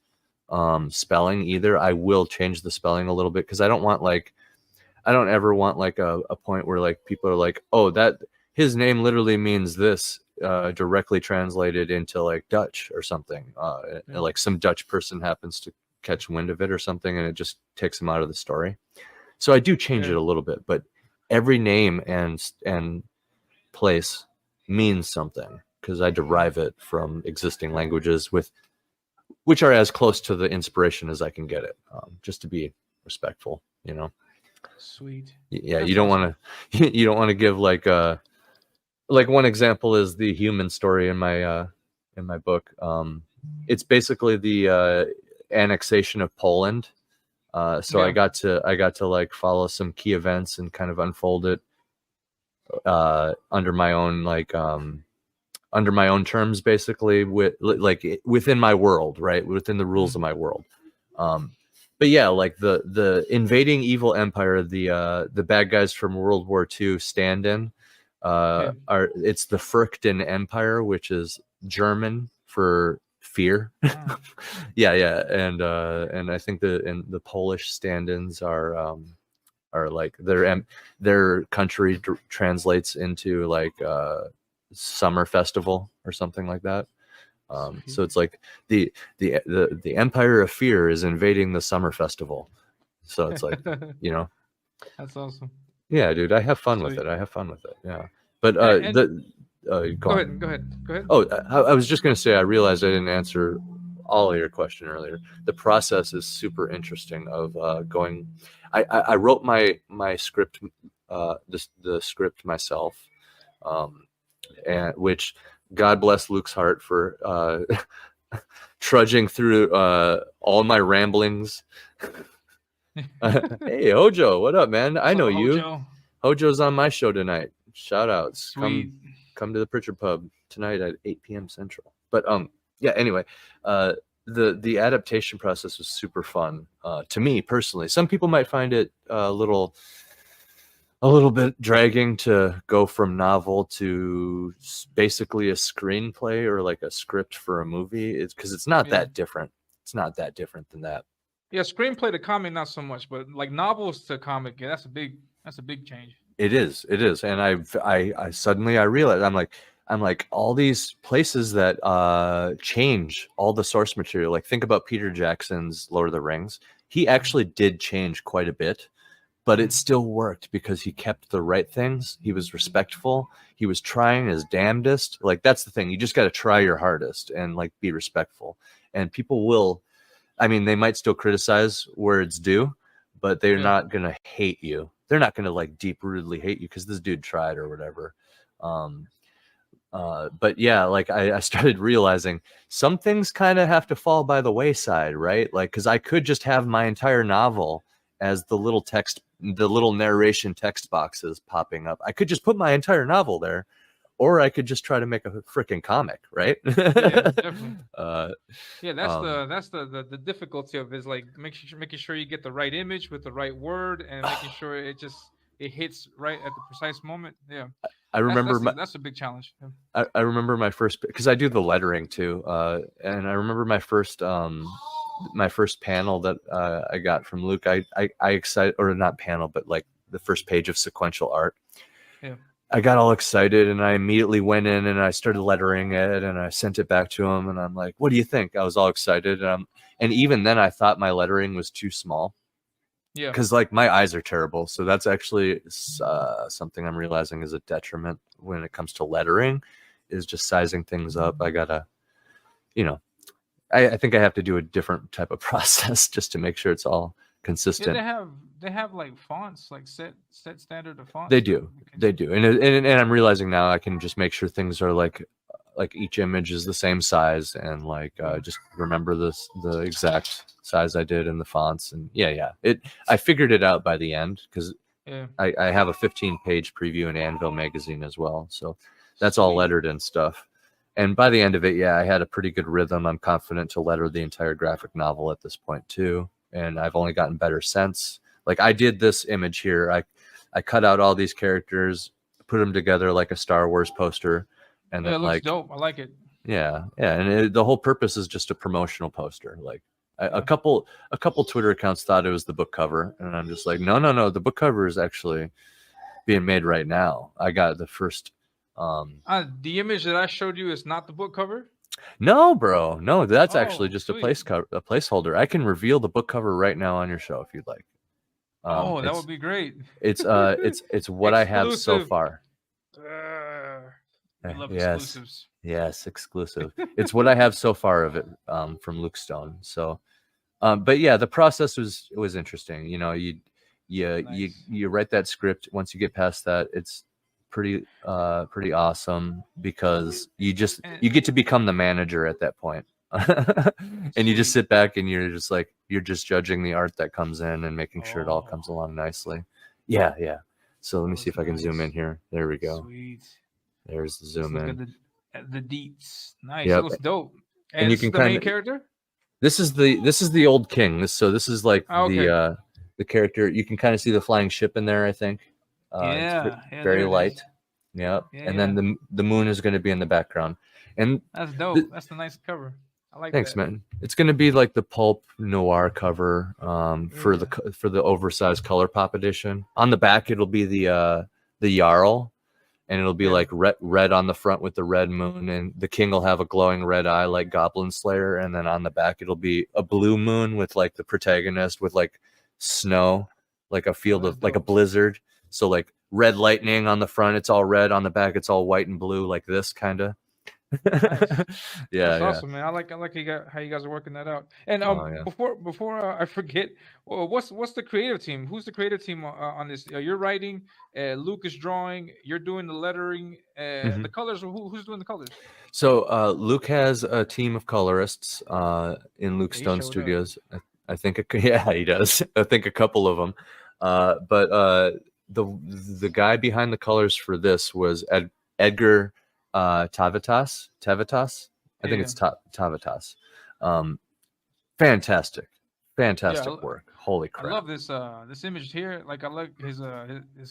spelling either. I will change the spelling a little bit because I don't ever want like a point where like people are like, oh, that his name literally means this, directly translated into like Dutch or something. Yeah. Like some Dutch person happens to catch wind of it or something, and it just takes them out of the story. So I do change it Yeah. a little bit, but every name and place means something because I derive it from existing languages which are as close to the inspiration as I can get it, just to be respectful. Sweet. Yeah, you That's don't awesome. want to you don't want to give like one example is the human story in my book. It's basically the annexation of Poland. So I Yeah. got to like follow some key events and kind of unfold it under my own terms, basically, with like within my world, right, within the rules of my world. um but yeah, like the invading evil empire, the bad guys from World War II stand in Yeah. are it's the Fürchten Empire, which is German for fear. Ah. Yeah, and I think the Polish stand-ins are like their country translates into like summer festival or something like that. Sweet. So it's like the Empire of Fear is invading the summer festival. So it's like, you know, That's awesome. yeah, dude, I have fun with Sweet. it. I have fun with it. Yeah, but And go go on. ahead. Go ahead. Go ahead. Oh, I was just gonna say I realized I didn't answer all of your question earlier. The process is super interesting of going. I wrote my script, the script myself, um, and which God bless Luke's heart for trudging through all my ramblings. Hey Hojo, what up, man? I What's know up, you. Hojo? Hojo's on my show tonight. Shout outs. Sweet. Come to the Pritchard Pub tonight at 8 p.m. Central. But yeah, anyway, uh the adaptation process was super fun to me personally. Some people might find it a little bit dragging to go from novel to basically a screenplay or like a script for a movie. It's because it's not Yeah. that different. It's not that different than that. Yeah. Screenplay to comic, not so much, but like novels to comic, yeah, that's a big change. It is, and I suddenly I realized I'm like all these places that change all the source material. Like think about Peter Jackson's Lord of the Rings. He actually did change quite a bit, but it still worked because he kept the right things. He was respectful. He was trying his damnedest. Like that's the thing. You just got to try your hardest and like be respectful. And people will. I mean, they might still criticize where it's due, but they're Yeah. not gonna hate you. They're not gonna like deep rootedly hate you because this dude tried or whatever. Um, But yeah, like I started realizing some things kind of have to fall by the wayside, right? Like, because I could just have my entire novel as the little narration text boxes popping up. I could just put my entire novel there, or I could just try to make a freaking comic, right? Yeah, definitely. uh, Yeah, um, that's the difficulty of it, is like making sure you get the right image with the right word, and making sure it hits right at the precise moment. Yeah, I remember that's a big challenge. Yeah. I remember my first, because I do the lettering too, and I remember my first panel that I got from Luke. I excited, or not panel, but like the first page of sequential art. Yeah. I got all excited and I immediately went in and I started lettering it and I sent it back to him and I'm like, "What do you think?" I was all excited, and even then I thought my lettering was too small Yeah. because like my eyes are terrible. So that's actually something I'm realizing is a detriment when it comes to lettering, is just sizing things up. I gotta, you know, I think I have to do a different type of process just to make sure it's all Yeah, consistent. they have like fonts, like set standard of They fonts that do, you can they use. do, and I'm realizing now I can just make sure things are like each image is the same size and like Yeah. just remember the exact size I did in the fonts. And yeah, I figured it out by the end because Yeah. I have a 15-page preview in Anvil magazine as well. So that's all Sweet. lettered and stuff. And by the end of it, yeah, I had a pretty good rhythm. I'm confident to letter the entire graphic novel at this point too. And I've only gotten better since. Like I did this image here. I cut out all these characters, put them together like a Star Wars poster, and then Yeah, it looks like dope. I like it. yeah, and the whole purpose is just a promotional poster. Like Yeah. a couple Twitter accounts thought it was the book cover, and I'm just like, no, the book cover is actually being made right now. I got the first. The image that I showed you is not the book cover. No, bro, no, that's actually Oh, just sweet. a placeholder. I can reveal the book cover right now on your show if you'd like. Oh, that would It's be great. it's what I have so Exclusive. far. We love Yes, exclusives. yes, exclusive. It's what I have so far of it from Luke Stone. So, but yeah, the process was interesting. You know, Nice. you write that script. Once you get past that, it's pretty awesome because And you get to become the manager at that point. And you just sweet. sit back and you're just judging the art that comes in and making sure it all Oh, comes along nicely. Yeah. So let that me see looks if I can zoom in nice. here. There we go. Sweet. There's the Let's zoom look in. at the deets. Nice. That Yep. looks dope. And And you this is can the kind main of character. this is the old king. This is like Oh, okay. the character. You can kind of see the flying ship in there, I think. Yeah. Very There it is. light. Yep. Yeah, And then yeah. the moon is going to be in the background. And That's th- dope. That's the nice cover. I like thanks, that. man. It's going to be like the pulp noir cover Yeah. for the oversized color pop edition. On the back it'll be the Jarl, and it'll be Yeah. like red on the front with the red moon, and the king will have a glowing red eye like Goblin Slayer, and then on the back it'll be a blue moon with like the protagonist with like snow, like a Oh, field that's of like a dope. blizzard. So like red lightning on the front, it's all red. On the back, it's all white and blue, like this kind of. Nice. That's Yeah. awesome, man. I like how you guys are working that out. And Oh yeah. before I forget, what's the creative team? Who's the creative team on this? You're writing, Luke is drawing, you're doing the lettering, Mhm. the colors. Who's doing the colors? So Luke has a team of colorists in Luke Yeah, he Stone showed up. Studios. I think yeah, he does. I think a couple of them. But the guy behind the colors for this was Edgar Tavitas. Tavitas, I think Yeah, it's Tavitas. Um, fantastic, yeah. fantastic work. Holy I crap! love this image here. Like I like his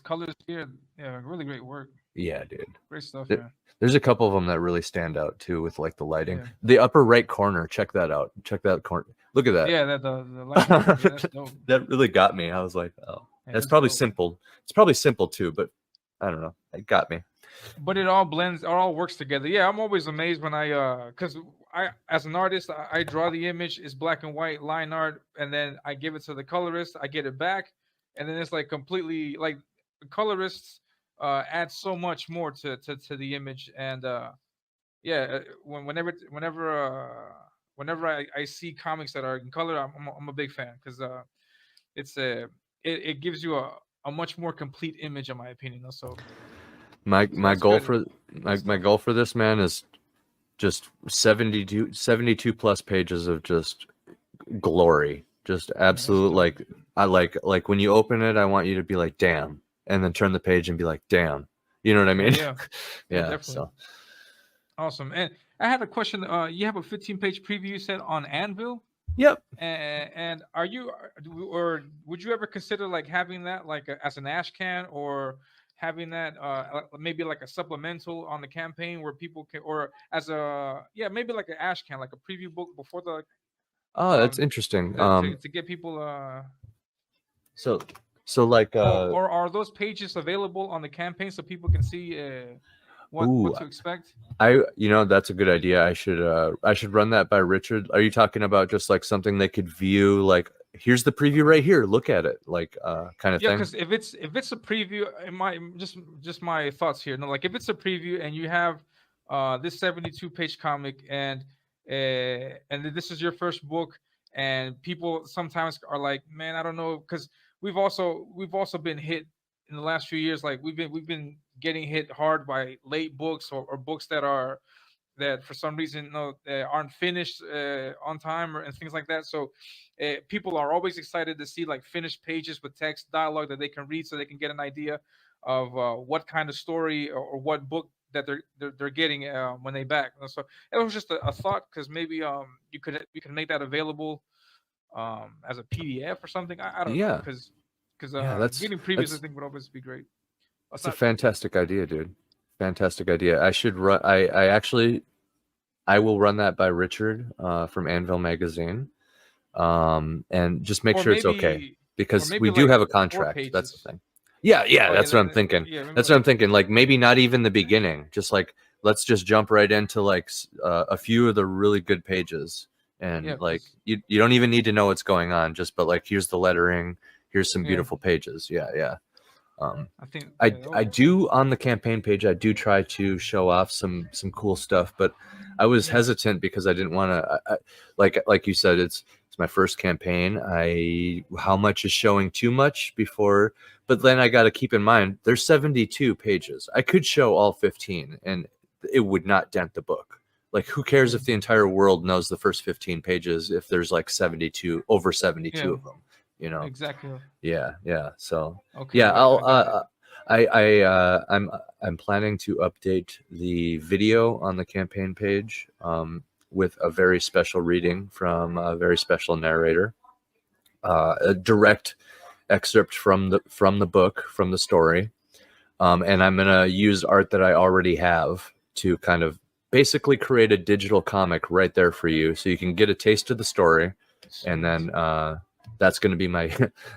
colors here. Yeah, really great work. Yeah, dude. Great stuff, There- man. There's a couple of them that really stand out too with like the lighting. Yeah, The upper right corner, check that out. Check that corner. Look at that. yeah. That the lighting. Yeah, that's dope. That really got me. I was like, oh, Yeah, that's that's probably dope. simple. It's probably simple too, but I don't know. It got me. But it all blends, it all works together. Yeah, I'm always amazed when because I as an artist, I draw the image, it's black and white line art, and then I give it to the colorist, I get it back, and then it's like completely like the colorists add so much more to the image. And yeah, whenever I see comics that are in color, I'm a big fan because it's it gives you a much more complete image in my opinion. So My So that's goal good. for Good my stuff. goal for this, man, is just 72 plus pages of just glory, just Yeah, that's absolute, dope. like, I like when you open it, I want you to be like, damn, and then turn the page and be like, damn, you know what I Yeah, mean? yeah, yeah, Yeah, definitely. so Awesome. And I had a question. You have a 15-page preview you said on Anvil, yep. and are you or would you ever consider like having that like as an ash can or having that maybe like a supplemental on the campaign where people can or as a yeah maybe like an ash can like a preview book before the Oh, that's interesting. to get people So like or are those pages available on the campaign so people can see what ooh, to expect? that's a good idea. I should run that by Richard. Are you talking about just like something they could view, like, here's the preview right here, look at it, like, kind of Yeah, thing? because if it's a preview, in my just my thoughts here. No, like if it's a preview and you have this 72-page comic and this is your first book, and people sometimes are like, man, I don't know, because we've also been hit in the last few years. Like we've been getting hit hard by late books or books that for some reason aren't finished on time and things like that. So people are always excited to see like finished pages with text dialogue that they can read so they can get an idea of what kind of story or what book that they're getting when they back. So it was just a thought because maybe you can make that available as a PDF or something. I don't know Yeah, because yeah, getting previews I that's think would always be great. That's that's a not fantastic idea, dude. Fantastic idea. I should run. I actually I will run that by Richard, from Anvil Magazine, and just make or sure it's okay, maybe or because maybe we do like have a 4 pages. contract. That's the thing. Yeah, yeah, Oh yeah, that's what I'm thinking. yeah. Maybe That's what like I'm thinking. Like, maybe not even the beginning. Just like, let's just jump right into like a few of the really good pages, yeah, and like, because you don't even need to know what's going on. Just, but like, here's the lettering. Here's some yeah, beautiful pages. Yeah, yeah. Um, I think I yeah, that I would be cool. do, on the campaign page, I do try to show off some cool stuff, but I was Yeah, hesitant because I didn't want to, like you said, it's my first campaign. How much is showing too much before? But then I got to keep in mind there's 72 pages. I could show all 15 and it would not dent the book. Like, who cares yeah, if the entire world knows the first 15 pages if there's like 72, over 72 yeah, of them, you know? exactly. Yeah, yeah. So Okay, yeah, I got it. I'm planning to update the video on the campaign page, with a very special reading from a very special narrator, a direct excerpt from the book, from the story, and I'm gonna use art that I already have to kind of basically create a digital comic right there for you, so you can get a taste of the story, and Sweet, then that's going to be my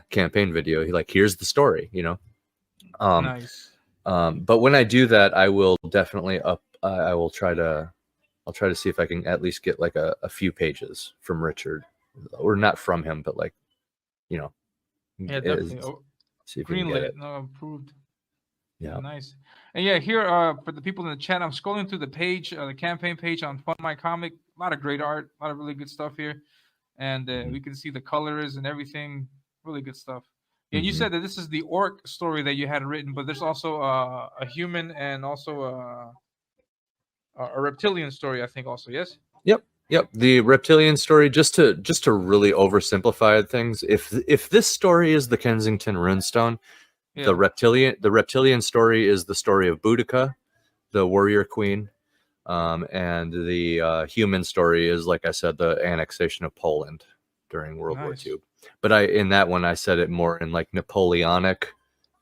campaign video. Like, here's the story, um, nice. but when I do that, I will definitely I will I'll try to see if I can at least get like a few pages from Richard, or not from him, but like, you know Yeah, is, definitely. Oh, see if we can get greenlit, it. no approved. Yeah. Nice. And yeah, here for the people in the chat, I'm scrolling through the page, the campaign page on Fund My Comic. A lot of great art, a lot of really good stuff here, and Hmm. we can see the colors and everything. Really good stuff. Yeah, you Hmm. said that this is the orc story that you had written, but there's also a human and also a reptilian story, I think. Also, yes. Yep. Yep. The reptilian story, just to really oversimplify things, if this story is the Kensington Runestone, Yeah. the reptilian story is the story of Boudica, the warrior queen, and the human story is, like I said, the annexation of Poland during World War Nice. II. But in that one, I said it more in like Napoleonic, Yeah.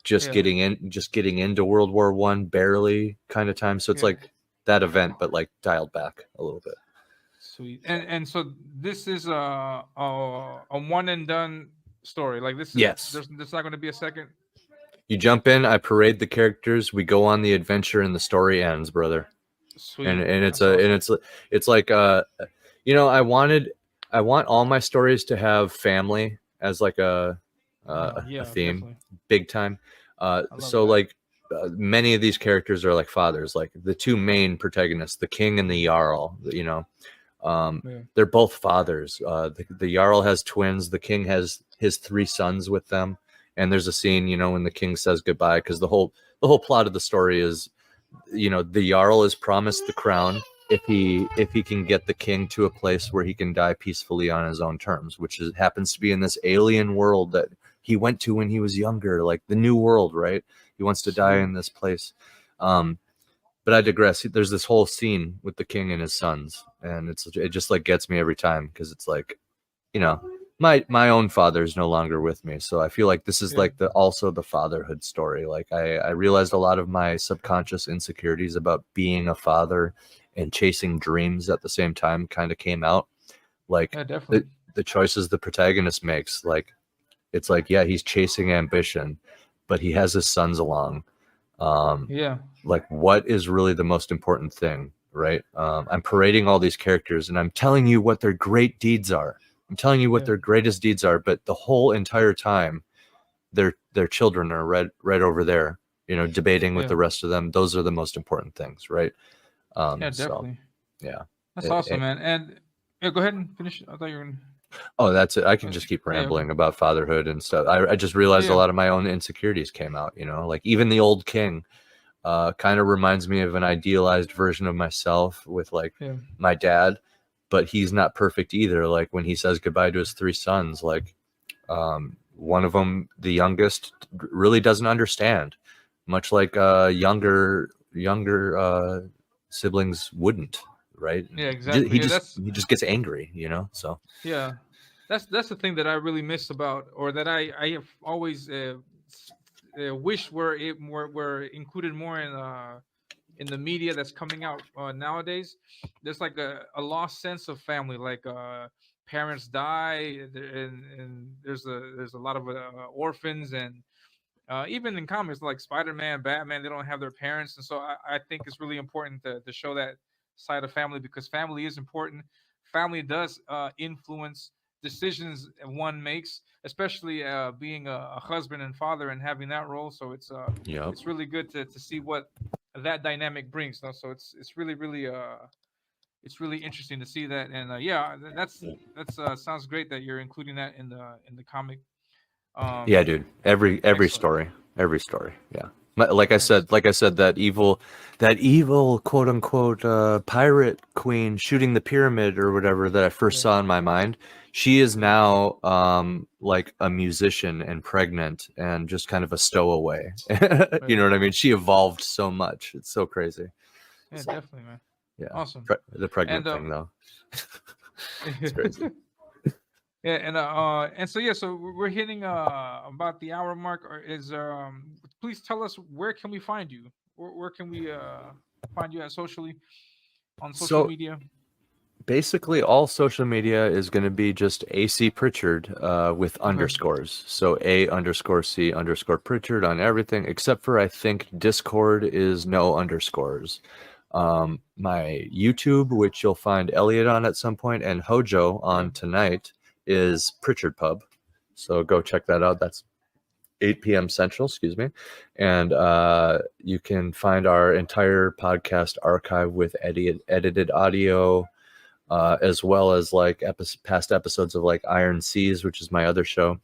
just getting into World War One barely kind of time. So it's Yeah. like that event, but like dialed back a little bit. Sweet. And so this is a one and done story. Like this is Yes. there's not going to be a second. You jump in, I parade the characters, we go on the adventure, and the story ends, brother. And Sweet. and it's That's a and awesome. it's like, I want all my stories to have family as like a Yeah, theme, definitely. big time. I love So that. like, many of these characters are like fathers, like the two main protagonists, the king and the jarl. Yeah. They're both fathers. The jarl has twins. The king has his three sons with them, And there's a scene, you know, when the king says goodbye, because the whole plot of the story is, you know, the Jarl is promised the crown if he can get the king to a place where he can die peacefully on his own terms, which happens to be in this alien world that he went to when he was younger, like the new world, right? He wants to die in this place. But I digress. There's this whole scene with the king and his sons, and it just like gets me every time, because it's like, you know, my own father is no longer with me, so I feel like this is like also the fatherhood story. Like I realized a lot of my subconscious insecurities about being a father and chasing dreams at the same time kind of came out. Like definitely. The choices the protagonist makes, like it's like, yeah, he's chasing ambition, but he has his sons along. Like, what is really the most important thing, right? I'm parading all these characters and I'm telling you what their great deeds are. I'm telling you what their greatest deeds are, but the whole entire time their children are right over there, you know, debating with the rest of them. Those are the most important things, right? Definitely. So, yeah. That's awesome, man. And go ahead and finish. I thought you were gonna... Oh, that's it. I can just keep rambling about fatherhood and stuff. I just realized a lot of my own insecurities came out, you know, like even the old king kind of reminds me of an idealized version of myself with like my dad, but he's not perfect either. Like when he says goodbye to his 3 sons, like one of them, the youngest, really doesn't understand, much like younger siblings wouldn't, right? Yeah, exactly. He just gets angry, you know. So yeah, that's the thing that I really miss about, or that I have always wish were included more in the media that's coming out nowadays. There's like a lost sense of family. Like parents die, and there's a lot of orphans, and even in comics like Spider-Man, Batman, they don't have their parents, and so I think it's really important to show that side of family, because family is important. Family does influence decisions one makes, especially being a husband and father and having that role. So it's really good to see what that dynamic brings. No? So it's it's really interesting to see that, and that's sounds great that you're including that in the comic. Yeah, dude. Every Excellent. story. Yeah. Like I said, that evil quote unquote pirate queen shooting the pyramid or whatever that I first saw in my mind. She is now like a musician and pregnant and just kind of a stowaway. You know what I mean? She evolved so much. It's so crazy. Yeah, definitely, man. Yeah. Awesome. The pregnant thing though. It's crazy. Yeah, and so so we're hitting about the hour mark. Or is please tell us, where can we find you? Where can we find you at socially, on social So media? basically, all social media is going to be just AC Pritchard with underscores. So A_C_Pritchard on everything, except for I think Discord is no underscores. My YouTube, which you'll find Elliot on at some point, and Hojo on tonight, is Pritchard Pub. So go check that out. That's 8 p.m. Central, excuse me. And you can find our entire podcast archive with edited audio, as well as like past episodes of like Iron Seas, which is my other show,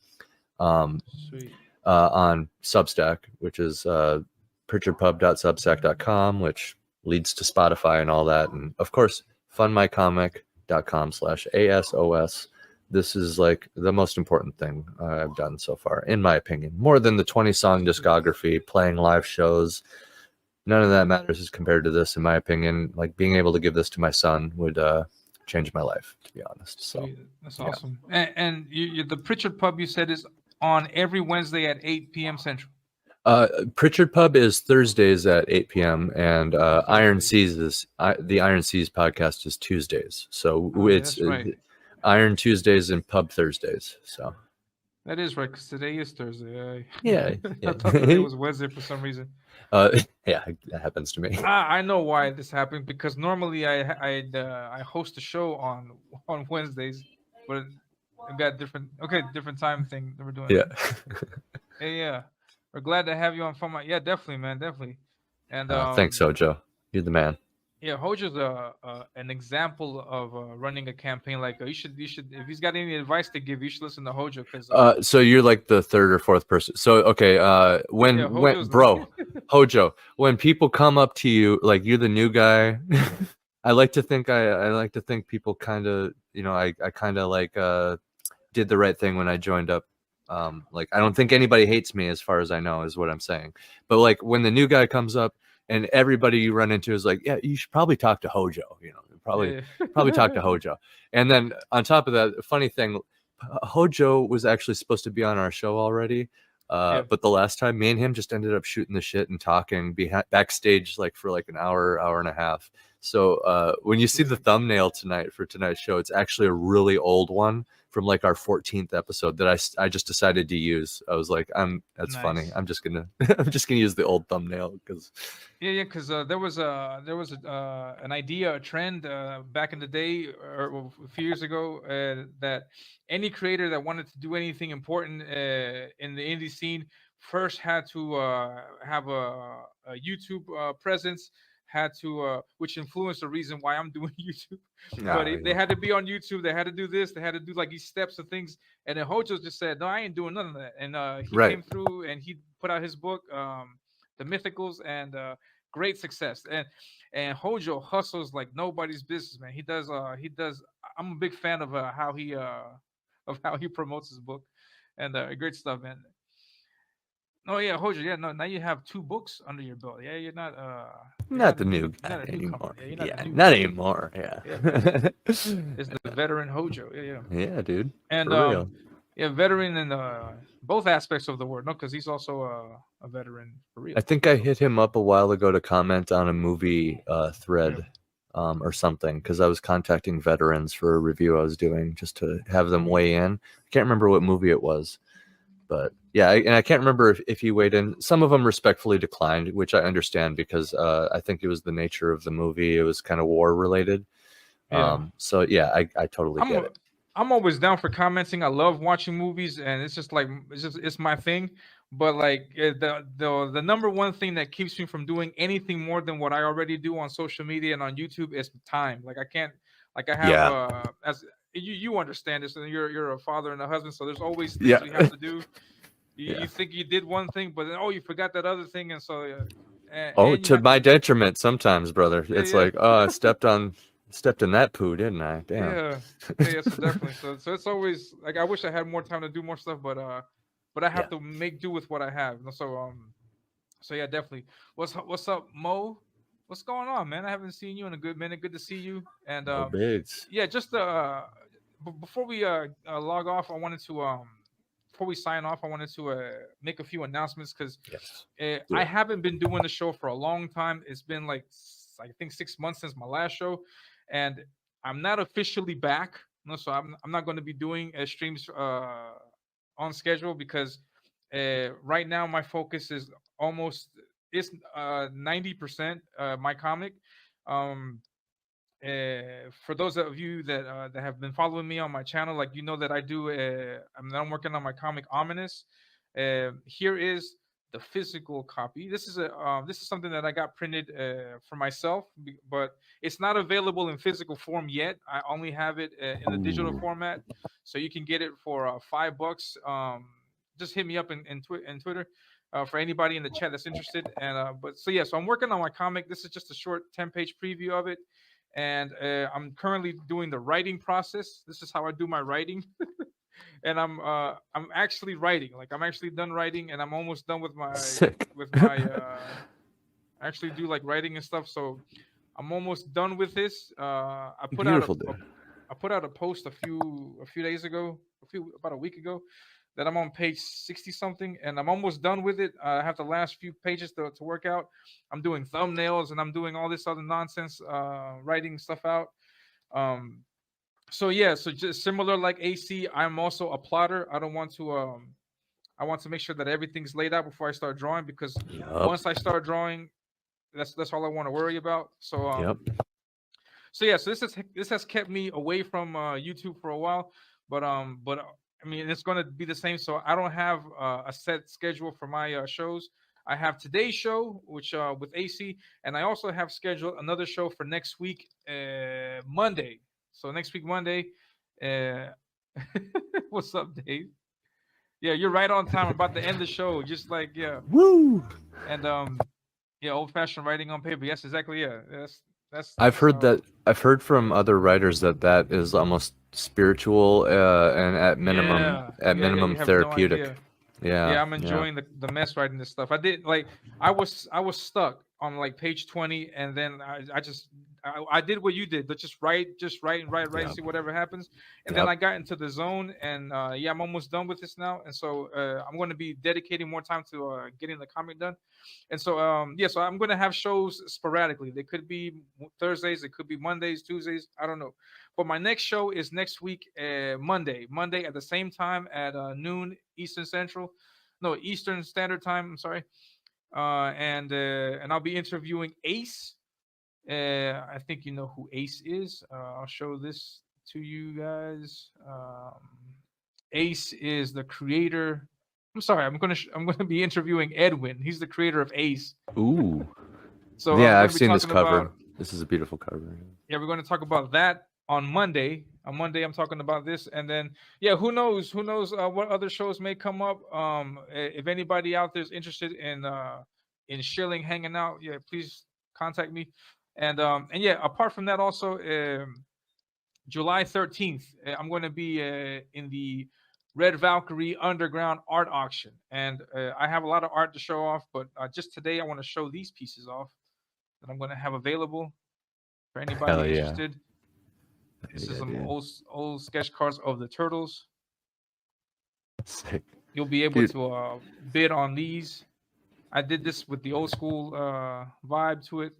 Sweet. On Substack, which is pritchardpub.substack.com, which leads to Spotify and all that. And of course, fundmycomic.com/ASOS. This is like the most important thing I've done so far, in my opinion, more than the 20-song discography, playing live shows. None of that matters as compared to this, in my opinion. Like being able to give this to my son would change my life, to be honest. So that's awesome. And the Pritchard Pub, you said, is on every Wednesday at 8 p.m. Central. Pritchard Pub is Thursdays at 8 p.m. and Iron Seas is the Iron Seas podcast is Tuesdays. So it's Iron Tuesdays and Pub Thursdays. So that is right, because today is Thursday. Yeah. I thought today was Wednesday for some reason. Yeah, that happens to me. I know why this happened, because normally I host a show on Wednesdays, but I've got different time thing that we're doing. Yeah. Yeah. We're glad to have you on Fun. Yeah, definitely, man, definitely. And thanks, Sojo. You're the man. Yeah, Hojo's an example of running a campaign. Like you should if he's got any advice to give, you should listen to Hojo because So you're like the third or fourth person. So okay, yeah, when Hojo's bro, Hojo, when people come up to you like you're the new guy, I like to think people kind of, I kind of like did the right thing when I joined up. Like I don't think anybody hates me as far as I know is what I'm saying. But like when the new guy comes up and everybody you run into is like, yeah, you should probably talk to Hojo, probably yeah, probably talk to Hojo. And then on top of that, funny thing, Hojo was actually supposed to be on our show already. yeah, But the last time, me and him just ended up shooting the shit and talking backstage like for like an hour and a half. So when you see the thumbnail tonight for tonight's show, it's actually a really old one from like our 14th episode that I just decided to use. I was like, that's funny. nice. I'm just gonna I'm just gonna use the old thumbnail because Yeah, yeah, because there was an idea, a trend back in the day or well, a few years ago that any creator that wanted to do anything important in the indie scene first had to have a YouTube presence, had to which influenced the reason why I'm doing YouTube. But nah, they had to be on YouTube. They had to do this. They had to do like these steps of things. And then Hojo just said, "No, I ain't doing none of that." And he right. came through and he put out his book, The Mythicals, and great success. And Hojo hustles like nobody's business, man. He does. I'm a big fan of how he promotes his book, and great stuff, man. Oh yeah, Hojo. Yeah, no. Now you have two books under your belt. Yeah, you're Not not the a new you're guy not a newcomer. anymore. Yeah, you're not the Yeah, new not guy. anymore. Yeah, Yeah. it's the veteran Hojo. Yeah, yeah. Yeah, dude. And For real. yeah, veteran in both aspects of the word. No, because he's also a veteran for I real. think I So hit him up a while ago to comment on a movie yeah, thread or something because I was contacting veterans for a review I was doing just to have them weigh in. I can't remember what movie it was, but yeah, and I can't remember if he weighed in. Some of them respectfully declined, which I understand because I think it was the nature of the movie. It was kind of war related. yeah. So yeah, I totally I'm get a, it. I'm always down for commenting. I love watching movies, and it's just like it's my thing. But like the number one thing that keeps me from doing anything more than what I already do on social media and on YouTube is time. Like I can't, like I have Yeah, as you understand this, and you're a father and a husband, so there's always things yeah, we have to do. You yeah. think you did one thing, but then oh you forgot that other thing, and so Oh, and you to have to my detriment sometimes, brother. yeah It's yeah like, oh, I stepped in that poo, didn't I? Damn. yeah, yeah, yeah. So definitely. So it's always like I wish I had more time to do more stuff, but I have Yeah. to make do with what I have. So yeah, definitely. What's up, Mo? What's going on, man? I haven't seen you in a good minute. Good to see you. And No bigs. yeah, just before we log off, I wanted to before we sign off, I wanted to make a few announcements because Yes. Do I it. haven't been doing the show for a long time. It's been like I think 6 months since my last show, and I'm not officially back. No, so I'm not going to be doing streams on schedule because right now my focus is almost it's 90% my comic. Um, for those of you that have been following me on my channel, like you know that I do. I'm working on my comic Ominous. Here is the physical copy. This is something that I got printed for myself, but it's not available in physical form yet. I only have it in the digital Ooh. format, so you can get it for $5. Just hit me up in Twitter. For anybody in the chat that's interested, and but so yeah, so I'm working on my comic. This is just a short 10-page preview of it, and I'm currently doing the writing process. This is how I do my writing, and I'm actually writing. Like I'm actually done writing, and I'm almost done Sick. with my I actually do like writing and stuff. So I'm almost done with this. Beautiful, dude. I put out a post a few days ago, about a week ago, that I'm on page 60 something, and I'm almost done with it. I have the last few pages to work out. I'm doing thumbnails and I'm doing all this other nonsense, writing stuff out. Um, so yeah, so just similar like AC, I'm also a plotter. I want to make sure that everything's laid out before I start drawing because Yup. once I start drawing, that's all I want to worry about. Yep. So yeah, so this has kept me away from YouTube for a while, but I mean it's going to be the same. So I don't have a set schedule for my shows. I have today's show, which with AC, and I also have scheduled another show for next week, Monday. So next week Monday. Uh, what's up, Dave? Yeah, you're right on time. I'm about to end the show. Just like yeah, Woo! and yeah, old fashioned writing on paper. Yes, exactly. Yeah, I've that's heard that. I've heard from yeah. other writers that that is almost spiritual and Yeah, at yeah. You minimum have no therapeutic. idea. Yeah, Yeah, I'm yeah. enjoying the mess writing this stuff. I did like I was stuck on like page 20, and then I did what you did. Let's just write and write and Yep. see whatever happens. And then Yep. I got into the zone, and yeah, I'm almost done with this now. And so I'm going to be dedicating more time to getting the comic done. And so yeah, so I'm going to have shows sporadically. They could be Thursdays, it could be Mondays, Tuesdays. I don't know. But my next show is next week, Monday at the same time at noon Eastern Central, no Eastern Standard Time. I'm sorry, and I'll be interviewing Ace. I think you know who Ace is. I'll show this to you guys. Ace is the creator. I'm sorry. I'm gonna be interviewing Edwin. He's the creator of Ace. Ooh. So Yeah, we're I've gonna be seen this talking cover. about This is a beautiful cover. yeah, we're going to talk about that on Monday. On Monday, I'm talking about this, and then yeah, who knows? Who knows what other shows may come up? If anybody out there is interested in shilling, hanging out, yeah, please contact me. And yeah, apart from that, also July 13th, I'm going to be in the Red Valkyrie Underground Art Auction, and I have a lot of art to show off. But just today, I want to show these pieces off that I'm going to have available for Hell anybody yeah. interested. This is Yeah, some dude. old sketch cards of the turtles. Sick. You'll be able Dude, to bid on these. I did this with the old school vibe to it.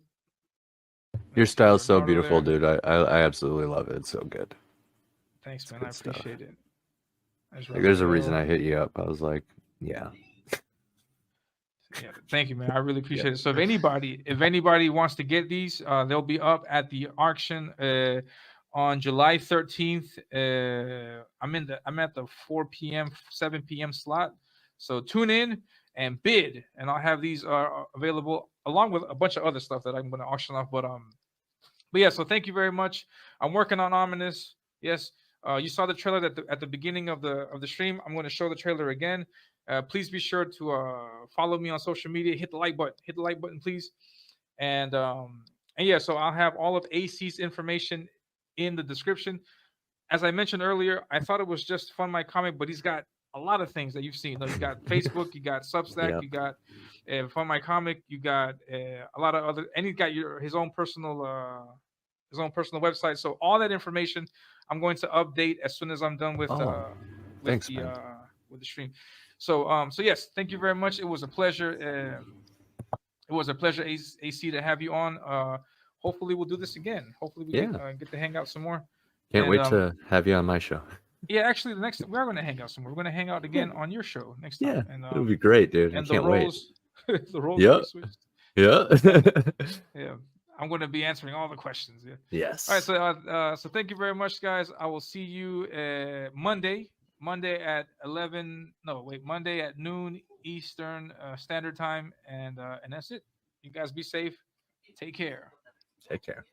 your There's style's so Bernardo beautiful, there. dude. I absolutely love it. It's so good. Thanks, It's man. I good stuff. appreciate it. There's Like, there's a reason Raphael. I hit you up. I was like, yeah. Yeah, thank you, man. I really Yeah. appreciate it. So if anybody wants to get these, they'll be up at the auction on July 13th. I'm at the 4 p.m., 7 p.m. slot. So tune in and bid, and I'll have these available along with a bunch of other stuff that I'm going to auction off. But yeah, so thank you very much. I'm working on Ominous. Yes, you saw the trailer at the beginning of the stream. I'm going to show the trailer again. Please be sure to follow me on social media. Hit the like button. Hit the like button, please. And yeah, so I'll have all of AC's information in the description. As I mentioned earlier, I thought it was just Fun My Comic, but he's got a lot of things that you've seen. You got Facebook, you got Substack, Yep. you got Fun My Comic, you got a lot of other, and he's got his own personal website. So all that information, I'm going to update as soon as I'm done with Oh, with thanks, the man. with the stream. So yes, thank you very much. It was a pleasure. It was a pleasure, AC, to have you on. Hopefully we'll do this again. Hopefully we Yeah. get to hang out some more. Can't And wait to have you on my show. yeah, actually, the next we are going to hang out somewhere. We're going to hang out Yeah. again on your show next Yeah. time, and It'll be great, dude. I and the can't wait. roles, the roles will Yeah. be switched. Yeah. And yeah, I'm going to be answering all the questions. Yeah. Yes. All right. So thank you very much, guys. I will see you Monday at 11. No, wait, Monday at noon Eastern Standard Time, and that's it. You guys be safe. Take care. Take care.